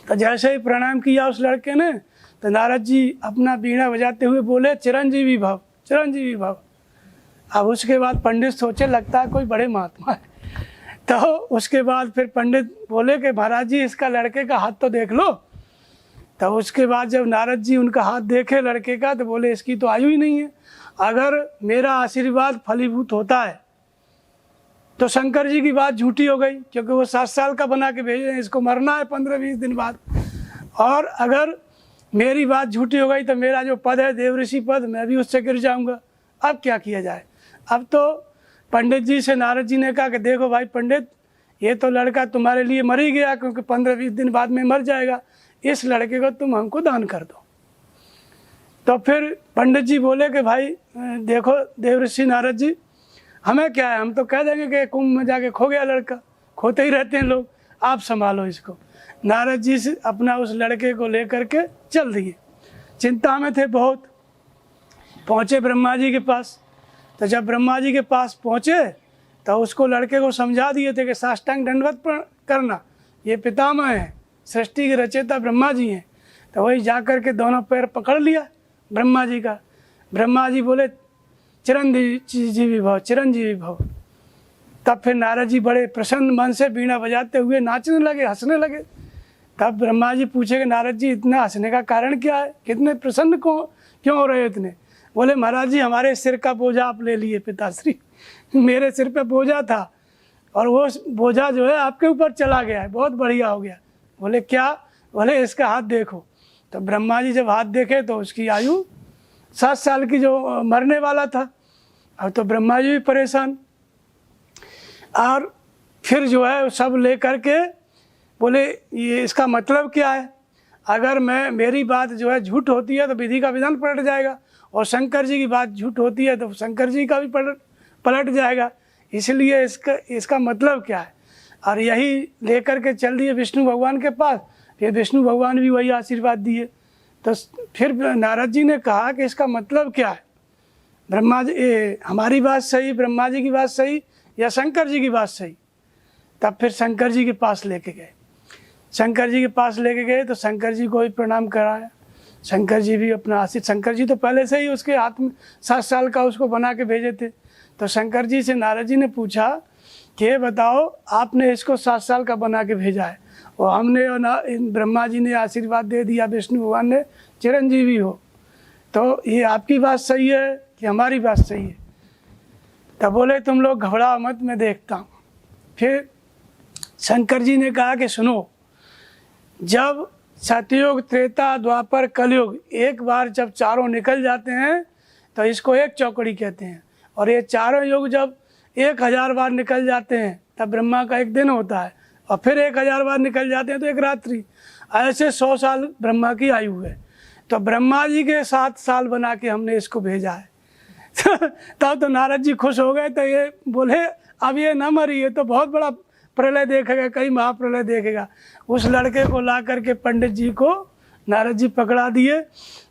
तो जैसे ही प्रणाम किया उस लड़के ने, तो नारद जी अपना बीड़ा बजाते हुए बोले चिरंजीवी भव, चिरंजीवी भव। अब उसके बाद पंडित सोचे लगता है कोई बड़े महात्मा है। तो उसके बाद फिर पंडित बोले कि महाराज जी इसका लड़के का हाथ तो देख लो। तो उसके बाद जब नारद जी उनका हाथ देखे लड़के का, तो बोले इसकी तो आयु ही नहीं है, अगर मेरा आशीर्वाद फलीभूत होता है तो शंकर जी की बात झूठी हो गई, क्योंकि वो 7 साल का बना के भेजे हैं, इसको मरना है 15-20 दिन बाद। और अगर मेरी बात झूठी हो गई तो मेरा जो पद है देवऋषि पद, मैं भी उससे गिर जाऊंगा। अब क्या किया जाए? अब तो पंडित जी से नारद जी ने कहा कि देखो भाई पंडित, ये तो लड़का तुम्हारे लिए मर ही गया, क्योंकि 15-20 दिन बाद में मर जाएगा, इस लड़के को तुम हमको दान कर दो। तो फिर पंडित जी बोले कि भाई देखो देवऋषि नारद जी, हमें क्या है, हम तो कह देंगे कि कुंभ में जाके खो गया लड़का, खोते ही रहते हैं लोग, आप संभालो इसको। नारद जी से अपना उस लड़के को लेकर के चल दिए। चिंता में थे बहुत। पहुँचे ब्रह्मा जी के पास। तो जब ब्रह्मा जी के पास पहुँचे तो उसको लड़के को समझा दिए थे कि साष्टांग दंडवत करना, ये पितामह हैं, सृष्टि के रचयिता ब्रह्मा जी हैं। तो वही जा कर के दोनों पैर पकड़ लिया ब्रह्मा जी का। ब्रह्मा जी बोले चिरंजीवी भव, चिरंजीवी भव। तब फिर नारद जी बड़े प्रसन्न मन से बीड़ा बजाते हुए नाचने लगे, हंसने लगे। तब ब्रह्मा जी पूछे कि नारद जी इतना हंसने का कारण क्या है, कितने प्रसन्न क्यों हो रहे हो इतने? बोले महाराज जी हमारे सिर का बोझा आप ले लिए पिताश्री, मेरे सिर पे बोझा था और वो बोझा जो है आपके ऊपर चला गया है, बहुत बढ़िया हो गया। बोले क्या? बोले इसका हाथ देखो। तो ब्रह्मा जी जब हाथ देखे तो उसकी आयु 7 साल की जो मरने वाला था। अब तो ब्रह्मा जी भी परेशान, और फिर जो है सब ले करके बोले ये इसका मतलब क्या है, अगर मेरी बात जो है झूठ होती है तो विधि का विधान पलट जाएगा, और शंकर जी की बात झूठ होती है तो शंकर जी का भी पलट जाएगा, इसलिए इसका मतलब क्या है। और यही लेकर के चल दिए विष्णु भगवान के पास। फिर विष्णु भगवान भी वही आशीर्वाद दिए। तो फिर नारद जी ने कहा कि इसका मतलब क्या है, ब्रह्मा जी हमारी बात सही, ब्रह्मा जी की बात सही या शंकर जी की बात सही। तब फिर शंकर जी के पास लेके गए। शंकर जी के पास लेके गए तो शंकर जी को भी प्रणाम कराया। शंकर जी भी अपना शंकर जी तो पहले से ही उसके हाथ में 7 साल का उसको बना के भेजे थे। तो शंकर जी से नारद जी ने पूछा कि ये बताओ, आपने इसको 7 साल का बना के भेजा है और हमने ब्रह्मा जी ने आशीर्वाद दे दिया, विष्णु भगवान ने चिरंजीवी हो, तो ये आपकी बात सही है कि हमारी बात सही है। तब बोले तुम लोग घबराओ मत, मैं देखता हूँ। फिर शंकर जी ने कहा कि सुनो, जब सतयुग, त्रेता, द्वापर, कलयुग एक बार जब चारों निकल जाते हैं तो इसको एक चौकड़ी कहते हैं, और ये चारों युग जब 1000 बार निकल जाते हैं तब ब्रह्मा का एक दिन होता है, और फिर 1000 बार निकल जाते हैं तो एक रात्रि। ऐसे 100 साल ब्रह्मा की आयु है। तो ब्रह्मा जी के 7 साल बना के हमने इसको भेजा है। तब तो नारद जी खुश हो गए। तो ये बोले अब ये न मरी, ये तो बहुत बड़ा प्रलय देखेगा, कई महाप्रलय देखेगा। उस लड़के को ला करके पंडित जी को नारद जी पकड़ा दिए।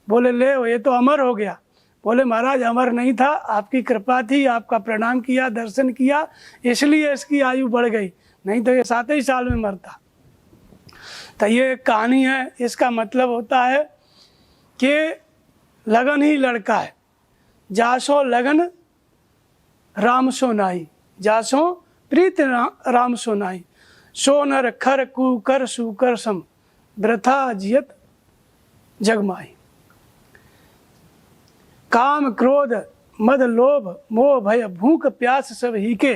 बोले ले ये तो अमर हो गया। बोले महाराज अमर नहीं था, आपकी कृपा थी, आपका प्रणाम किया, दर्शन किया, इसलिए इसकी आयु बढ़ गई, नहीं तो ये 7 ही साल में मरता। तो ये एक कहानी है। इसका मतलब होता है कि लगन ही लड़का है। जासो लगन राम सो नाई, जासो प्रीत राम सो नाई, सो नर खर कुकर सुकर सम, वृथा जियत जगमाई। काम क्रोध मद लोभ मोह भय भूख प्यास सब ही के,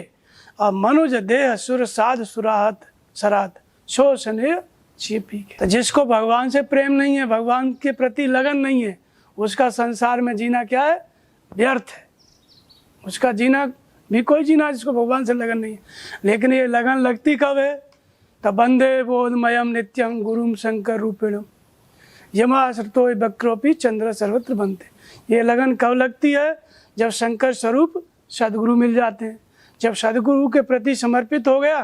और मनुज देह सुर साध सुराहत सरात, सो स्नेह छिपी के। तो जिसको भगवान से प्रेम नहीं है, भगवान के प्रति लगन नहीं है, उसका संसार में जीना क्या है, व्यर्थ है। उसका जीना भी कोई जीना जिसको भगवान से लगन नहीं है। लेकिन ये लगन लगती कब है, तब वंदे बोधमयम नित्यम गुरुम शंकर रूपिणम, यमाश्रितो वक्रोपी चंद्र सर्वत्र बनते। ये लगन कब लगती है, जब शंकर स्वरूप सदगुरु मिल जाते हैं। जब सदगुरु के प्रति समर्पित हो गया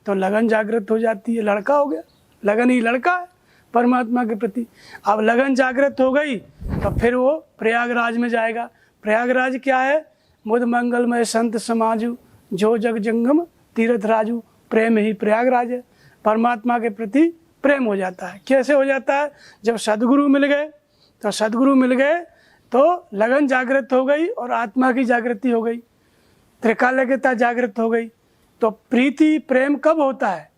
तो लगन जागृत हो जाती है, लड़का हो गया। लगन ही लड़का है परमात्मा के प्रति। अब लगन जागृत हो गई तो फिर वो प्रयागराज में जाएगा। प्रयागराज क्या है, मुद मंगलमय संत समाजू, जो जग जंगम तीर्थ राजू। प्रेम ही प्रयागराज है। परमात्मा के प्रति प्रेम हो जाता है। कैसे हो जाता है, जब सदगुरु मिल गए। तो सदगुरु मिल गए तो लगन जागृत हो गई और आत्मा की जागृति हो गई, त्रिकालज्ञता जागृत हो गई। तो प्रीति प्रेम कब होता है,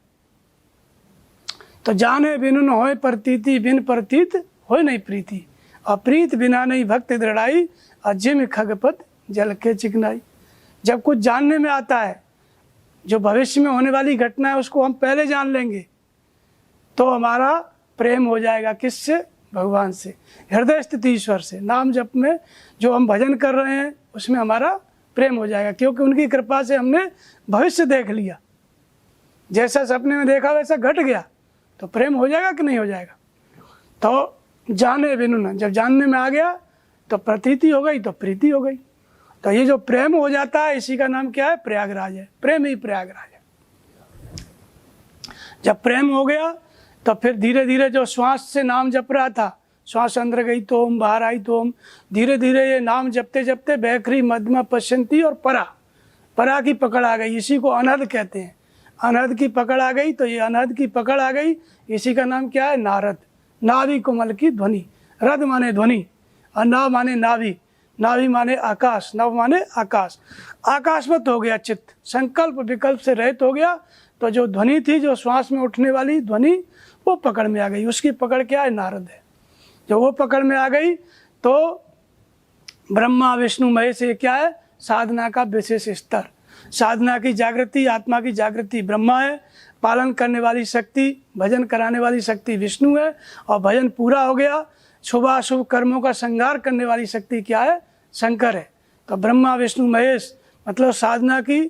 तो जाने बिनु न होए प्रतीति, बिन प्रतीत होए नहीं प्रीति, और प्रीत बिना नहीं भक्त दृढ़ाई, और जिम खगपत जल के चिकनाई। जब कुछ जानने में आता है, जो भविष्य में होने वाली घटना है उसको हम पहले जान लेंगे तो हमारा प्रेम हो जाएगा। किससे, भगवान से, हृदय स्थित ईश्वर से। नाम जप में जो हम भजन कर रहे हैं उसमें हमारा प्रेम हो जाएगा, क्योंकि उनकी कृपा से हमने भविष्य देख लिया। जैसा सपने में देखा वैसा घट गया, तो प्रेम हो जाएगा कि नहीं हो जाएगा। तो जाने बिनु न, जब जानने में आ गया तो प्रतीति हो गई तो प्रीति हो गई। तो ये जो प्रेम हो जाता है इसी का नाम क्या है, प्रयागराज है। प्रेम ही प्रयागराज है। जब प्रेम हो गया तो फिर धीरे धीरे जो श्वास से नाम जप रहा था, श्वास अंदर गई तो ओम, बाहर आई तो ओम, धीरे धीरे ये नाम जपते जपते बैखरी मध्यमा पश्यंती और परा की पकड़ आ गई। इसी को अनहद कहते हैं। अनहद की पकड़ आ गई। तो ये अनहद की पकड़ आ गई, इसी का नाम क्या है, नारद। नाभि कोमल की ध्वनि, रद माने ध्वनि, और नाभ माने नाभि, नाभि माने आकाश, नव माने आकाश। आकाशवत हो गया चित्त, संकल्प विकल्प से रहित हो गया। तो जो ध्वनि थी, जो श्वास में उठने वाली ध्वनि, वो पकड़ में आ गई। उसकी पकड़ क्या है, नारद है। जब वो पकड़ में आ गई तो ब्रह्मा विष्णु महेश ये क्या है, साधना का विशेष स्तर। साधना की जागृति, आत्मा की जागृति ब्रह्मा है, पालन करने वाली शक्ति, भजन कराने वाली शक्ति विष्णु है, और भजन पूरा हो गया, शुभ अशुभ कर्मों का संहार करने वाली शक्ति क्या है? शंकर है। तो ब्रह्मा विष्णु महेश मतलब साधना की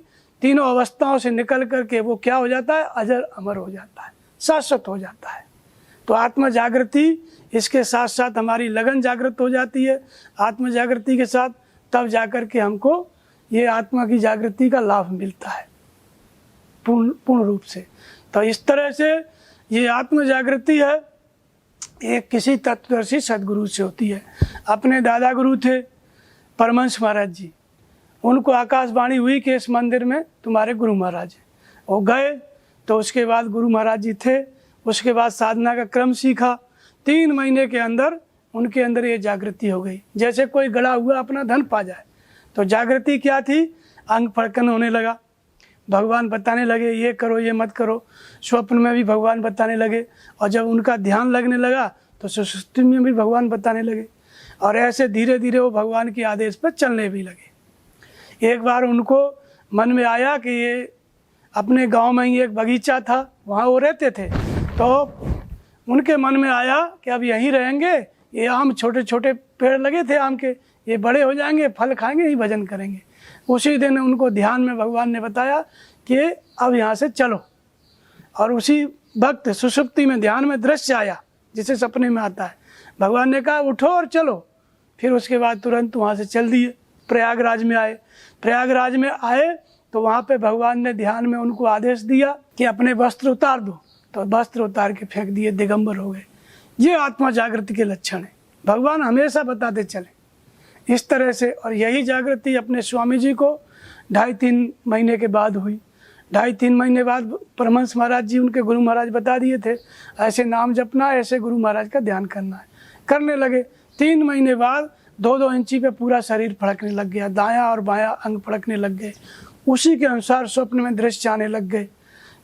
तीनों अवस्थाओं से निकल करके वो क्या हो जाता है? अजर अमर हो जाता है, शाश्वत हो जाता है। तो आत्म जागृति, इसके साथ साथ हमारी लगन जागृत हो जाती है। आत्म जागृति के साथ तब जाकर के हमको ये आत्मा की जागृति का लाभ मिलता है पूर्ण रूप से। तो इस तरह से ये आत्म जागृति है, एक किसी तत्वदर्शी सदगुरु से होती है। अपने दादा गुरु थे परमहंस महाराज जी, उनको आकाशवाणी हुई कि इस मंदिर में तुम्हारे गुरु महाराज हैं। वो गए तो उसके बाद गुरु महाराज जी थे, उसके बाद साधना का क्रम सीखा। 3 महीने के अंदर उनके अंदर ये जागृति हो गई, जैसे कोई गड़ा हुआ अपना धन पा जाए। तो जागृति क्या थी? अंग फड़कन होने लगा, भगवान बताने लगे ये करो ये मत करो, स्वप्न में भी भगवान बताने लगे, और जब उनका ध्यान लगने लगा तो सुषुप्ति में भी भगवान बताने लगे, और ऐसे धीरे धीरे वो भगवान के आदेश पर चलने भी लगे। एक बार उनको मन में आया कि ये अपने गांव में ही एक बगीचा था, वहाँ वो रहते थे, तो उनके मन में आया कि अब यहीं रहेंगे, ये आम छोटे छोटे पेड़ लगे थे आम के, ये बड़े हो जाएंगे, फल खाएंगे, ही भजन करेंगे। उसी दिन उनको ध्यान में भगवान ने बताया कि अब यहाँ से चलो, और उसी वक्त सुषुप्ति में ध्यान में दृश्य आया जिसे सपने में आता है। भगवान ने कहा उठो और चलो। फिर उसके बाद तुरंत वहाँ से चल दिए, प्रयागराज में आए। प्रयागराज में आए तो वहाँ पे भगवान ने ध्यान में उनको आदेश दिया कि अपने वस्त्र उतार दो, तो वस्त्र उतार के फेंक दिए, दिगंबर हो गए। ये आत्मा जागृति के लक्षण है, भगवान हमेशा बताते चले इस तरह से। और यही जागृति अपने स्वामी जी को 2.5-3 महीने के बाद हुई। 2.5-3 महीने बाद परमहंस महाराज जी, उनके गुरु महाराज बता दिए थे ऐसे नाम जपना है, ऐसे गुरु महाराज का ध्यान करना है। करने लगे। 3 महीने बाद 2-2 इंची पे पूरा शरीर फड़कने लग गया, दायां और बायां अंग फड़कने लग गए। उसी के अनुसार स्वप्न में दृश्य आने लग गए।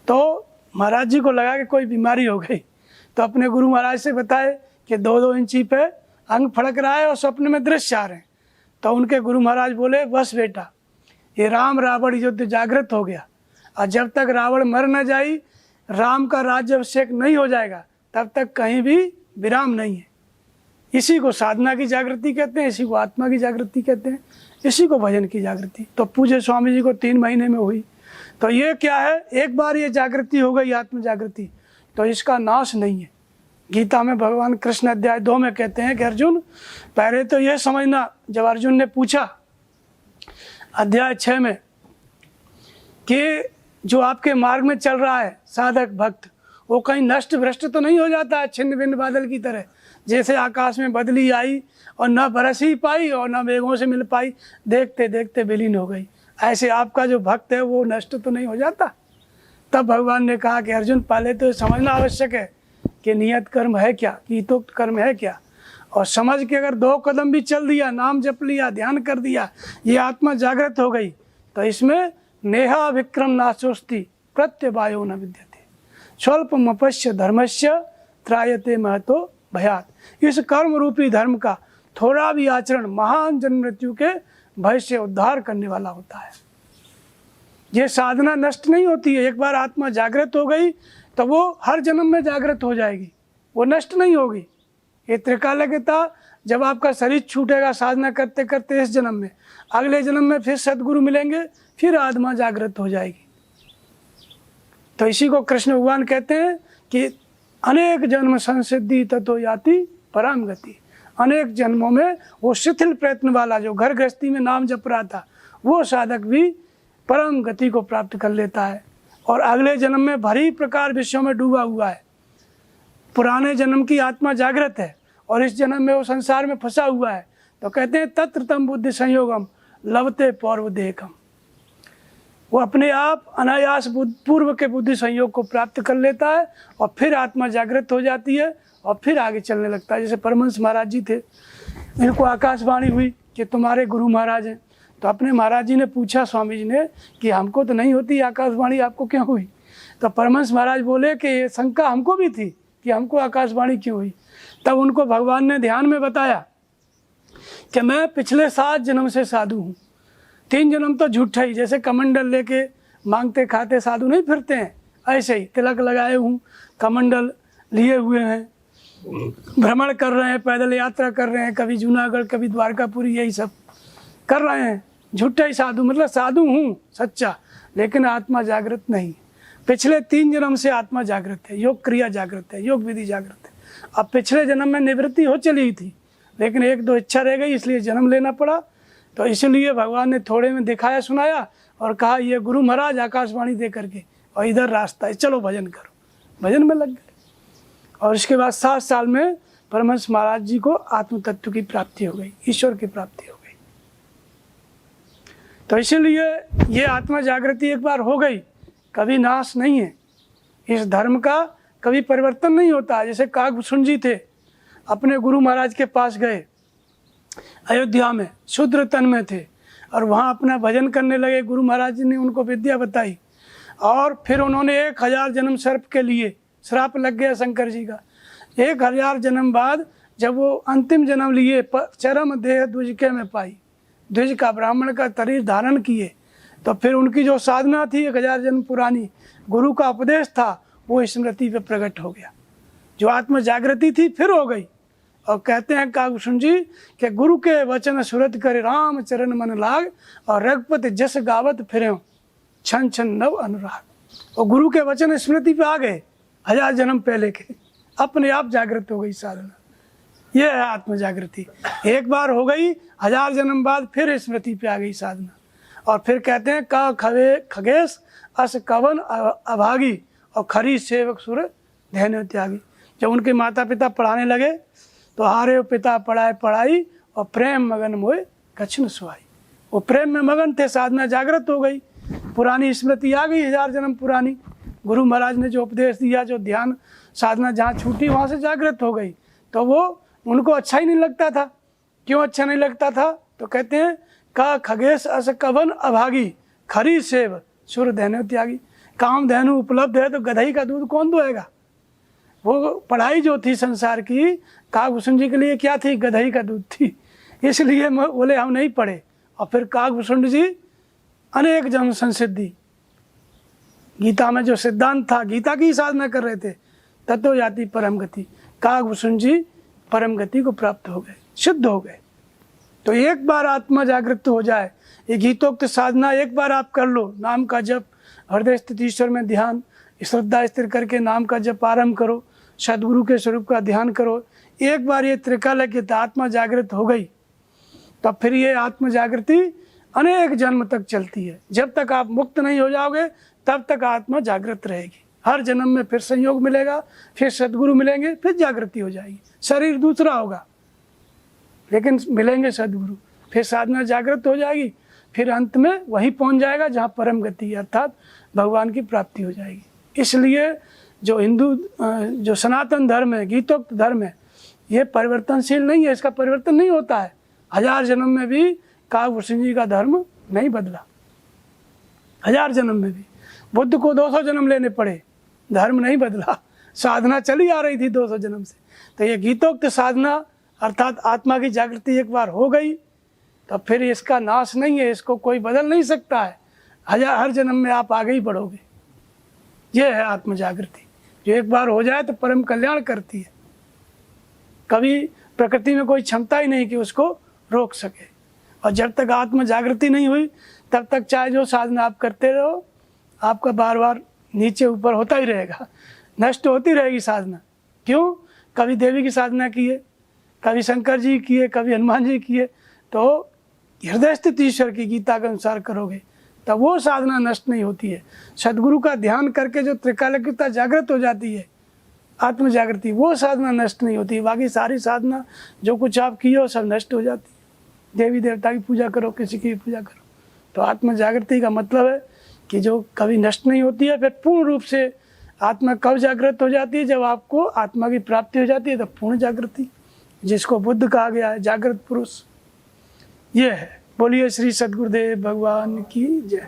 तो महाराज जी को लगा कि कोई बीमारी हो गई, तो अपने गुरु महाराज से बताए कि 2-2 इंची पे अंग फड़क रहा है और स्वप्न में दृश्य आ रहे हैं। तो उनके गुरु महाराज बोले बस बेटा, ये राम रावण युद्ध जागृत हो गया, और जब तक रावण मर न जाए, राम का राज्याभिषेक नहीं हो जाएगा, तब तक कहीं भी विराम नहीं है। इसी को साधना की जागृति कहते हैं, इसी को आत्मा की जागृति कहते हैं, इसी को भजन की जागृति। तो पूज्य स्वामी जी को 3 महीने में हुई। तो ये क्या है? एक बार ये जागृति हो गई, आत्म जागृति, तो इसका नाश नहीं है। गीता में भगवान कृष्ण अध्याय 2 में कहते हैं कि अर्जुन, पहले तो ये समझना, जब अर्जुन ने पूछा अध्याय 6 में कि जो आपके मार्ग में चल रहा है साधक भक्त, वो कहीं नष्ट भ्रष्ट तो नहीं हो जाता है छिन्न भिन्न बादल की तरह, जैसे आकाश में बदली आई और न बरस ही पाई और न मेघों से मिल पाई, देखते देखते विलीन हो गई। ऐसे आपका जो भक्त है वो नष्ट तो नहीं हो जाता। तब भगवान ने कहा कि अर्जुन, पहले तो समझना आवश्यक है कि नियत कर्म है क्या, कीतोक्त कर्म है क्या, और समझ के अगर 2 कदम भी चल दिया, नाम जप लिया, ध्यान कर दिया, ये आत्मा जागृत हो गई, तो इसमें नेहा विक्रम नाशोस्ति प्रत्यवायो न विद्यते स्वल्पमपश्य धर्मस्य त्रायते महतो भयात। इस कर्म रूपी धर्म का थोड़ा भी आचरण महान जन्म मृत्यु के भय से उद्धार करने वाला होता है। ये साधना नष्ट नहीं होती है। एक बार आत्मा जागृत हो गई तो वो हर जन्म में जागृत हो जाएगी, वो नष्ट नहीं होगी। ये त्रिकालज्ञता, जब आपका शरीर छूटेगा साधना करते करते इस जन्म में, अगले जन्म में फिर सदगुरु मिलेंगे, फिर आत्मा जागृत हो जाएगी। तो इसी को कृष्ण भगवान कहते हैं कि अनेक जन्म संसिद्धि ततो याति परम गति। अनेक जन्मों में वो शिथिल प्रयत्न वाला जो घर गृहस्थी में नाम जप रहा था, वो साधक भी परम गति को प्राप्त कर लेता है और अगले जन्म में भरी प्रकार विषयों में डूबा हुआ है। पुराने जन्म की आत्मा जागृत है और इस जन्म में वो संसार में फंसा हुआ है, तो कहते हैं तत्र तम बुद्धि संयोगम लवते पौर्व देहकम। वो अपने आप अनायास पूर्व के बुद्धि संयोग को प्राप्त कर लेता है और फिर आत्मा जागृत हो जाती है और फिर आगे चलने लगता है। जैसे परमहंस महाराज जी थे, इनको आकाशवाणी हुई कि तुम्हारे गुरु महाराज हैं, तो अपने महाराज जी ने पूछा स्वामी जी ने कि हमको तो नहीं होती आकाशवाणी, आपको क्यों हुई? तो परमहंस महाराज बोले कि ये शंका हमको भी थी कि हमको आकाशवाणी क्यों हुई। तब उनको भगवान ने ध्यान में बताया कि मैं पिछले 7 जन्म से साधु हूँ, 3 जन्म तो झूठा ही, जैसे कमंडल लेके मांगते खाते साधु नहीं फिरते हैं, ऐसे ही तिलक लगाए हूँ, कमंडल लिए हुए हैं, भ्रमण कर रहे हैं, पैदल यात्रा कर रहे हैं, कभी जूनागढ़ कभी द्वारकापुरी, यही सब कर रहे हैं। झूठा ही साधु, मतलब साधु हूँ सच्चा, लेकिन आत्मा जागृत नहीं। पिछले 3 जन्म से आत्मा जागृत है, योग क्रिया जागृत है, योग विधि जागृत है। अब पिछले जन्म में निवृत्ति हो चली थी, लेकिन 1-2 इच्छा रह गई, इसलिए जन्म लेना पड़ा। तो इसलिए भगवान ने थोड़े में दिखाया सुनाया और कहा ये गुरु महाराज आकाशवाणी दे करके, और इधर रास्ता है, चलो भजन करो। भजन में लग गए और इसके बाद 7 साल में परमहंस महाराज जी को आत्म तत्व की प्राप्ति हो गई, ईश्वर की प्राप्ति हो गई। तो इसलिए ये आत्मा जागृति एक बार हो गई, कभी नाश नहीं है। इस धर्म का कभी परिवर्तन नहीं होता। जैसे काकभूषण जी थे, अपने गुरु महाराज के पास गए, अयोध्या में शूद्र तन में थे, और वहाँ अपना भजन करने लगे। गुरु महाराज जी ने उनको विद्या बताई, और फिर उन्होंने 1000 जन्म सर्प के लिए श्राप लग गया शंकर जी का। 1000 जन्म बाद जब वो अंतिम जन्म लिए, चरम देह द्विज के में पाई, द्विज का ब्राह्मण का शरीर धारण किए, तो फिर उनकी जो साधना थी 1000 जन्म पुरानी, गुरु का उपदेश था, वो स्मृति पे प्रकट हो गया। जो आत्म जागृति थी फिर हो गई। और कहते हैं काकभूषण जी कि गुरु के वचन सुरत करे राम चरण मन लाग, और रघुपति जस गावत फिरे छन छन नव अनुराग। और गुरु के वचन स्मृति पे आ गए 1000 जन्म पहले के, अपने आप जागृत हो गई साधना। ये है आत्म जागृति। एक बार हो गई, 1000 जन्म बाद फिर स्मृति पे आ गई साधना। और फिर कहते हैं का खगेश अस कवन अभागी, और खरी सेवक सुर धैन्य त्यागी। जब उनके माता पिता पढ़ाने लगे तो हारे पिता पढ़ाए पढ़ाई, और प्रेम मगन मोए कछन सुहाई। वो प्रेम में मगन थे, साधना जागृत हो गई, पुरानी स्मृति आ गई 1000 जन्म पुरानी। गुरु महाराज ने जो उपदेश दिया, जो ध्यान साधना जहाँ छूटी वहाँ से जागृत हो गई। तो वो उनको अच्छा ही नहीं लगता था। क्यों अच्छा नहीं लगता था? तो कहते हैं का खगेश अस कवन अभागी, खरी सेव सुर धैन्य त्यागी। काम धैनु उपलब्ध है तो गधई का दूध कौन दुहेगा। वो पढ़ाई जो थी संसार की, काकभूषण जी के लिए क्या थी? गधई का दूध थी। इसलिए बोले हम नहीं पढ़े। और फिर काकभूषण जी अनेक जन्म संसिद्धि, गीता में जो सिद्धांत था, गीता की साधना कर रहे थे, तत्व जाति परम गति। काकभूषण जी परम गति को प्राप्त हो गए, शुद्ध हो गए। तो एक बार आत्मा जागृत हो जाए, ये गीतोक्त साधना एक बार आप कर लो, नाम का जप, हृदय स्थित ईश्वर में ध्यान, श्रद्धा स्थिर करके नाम का जप आरंभ करो, सदगुरु के स्वरूप का ध्यान करो। एक बार ये त्रिकाल की आत्मा जागृत हो गई, तब फिर ये आत्म जागृति अनेक जन्म तक चलती है। जब तक आप मुक्त नहीं हो जाओगे तब तक आत्मा जागृत रहेगी। हर जन्म में फिर संयोग मिलेगा, फिर सदगुरु मिलेंगे, फिर जागृति हो जाएगी। शरीर दूसरा होगा लेकिन मिलेंगे सदगुरु, फिर साधना जागृत हो जाएगी, फिर अंत में वहीं पहुंच जाएगा जहाँ परम गति अर्थात भगवान की प्राप्ति हो जाएगी। इसलिए जो हिंदू जो सनातन धर्म है, गीतोक्त धर्म है, ये परिवर्तनशील नहीं है, इसका परिवर्तन नहीं होता है। 1000 जन्म में भी काकभूषण जी का धर्म नहीं बदला। 1000 जन्म में भी बुद्ध को 200 जन्म लेने पड़े, धर्म नहीं बदला, साधना चली आ रही थी 200 जन्म से। तो ये गीतोक्त साधना अर्थात आत्मा की जागृति एक बार हो गई तो फिर इसका नाश नहीं है, इसको कोई बदल नहीं सकता है। हर जन्म में आप आगे ही बढ़ोगे। ये है आत्म जागृति, जो एक बार हो जाए तो परम कल्याण करती है। कभी प्रकृति में कोई क्षमता ही नहीं कि उसको रोक सके। और जब तक आत्म जागृति नहीं हुई तब तक चाहे जो साधना आप करते रहो, आपका बार बार नीचे ऊपर होता ही रहेगा, नष्ट होती रहेगी साधना। क्यों? कभी देवी की साधना किए, कभी शंकर जी किए, कभी हनुमान जी किए, तो हृदय स्थित ईश्वर की गीता के अनुसार करोगे तब वो साधना नष्ट नहीं होती है। सदगुरु का ध्यान करके जो त्रिकालज्ञता जागृत हो जाती है, आत्म जागृति, वो साधना नष्ट नहीं होती। बाकी सारी साधना जो कुछ आप किए हो सब नष्ट हो जाती है। देवी देवता की पूजा करो, किसी की पूजा करो, तो आत्म जागृति का मतलब है कि जो कभी नष्ट नहीं होती है। फिर पूर्ण रूप से आत्मा कब जागृत हो जाती है? जब आपको आत्मा की प्राप्ति हो जाती है, तब पूर्ण जागृति, जिसको बुद्ध कहा गया है, जागृत पुरुष। ये है। बोलिए श्री सद्गुरुदेव भगवान की जय।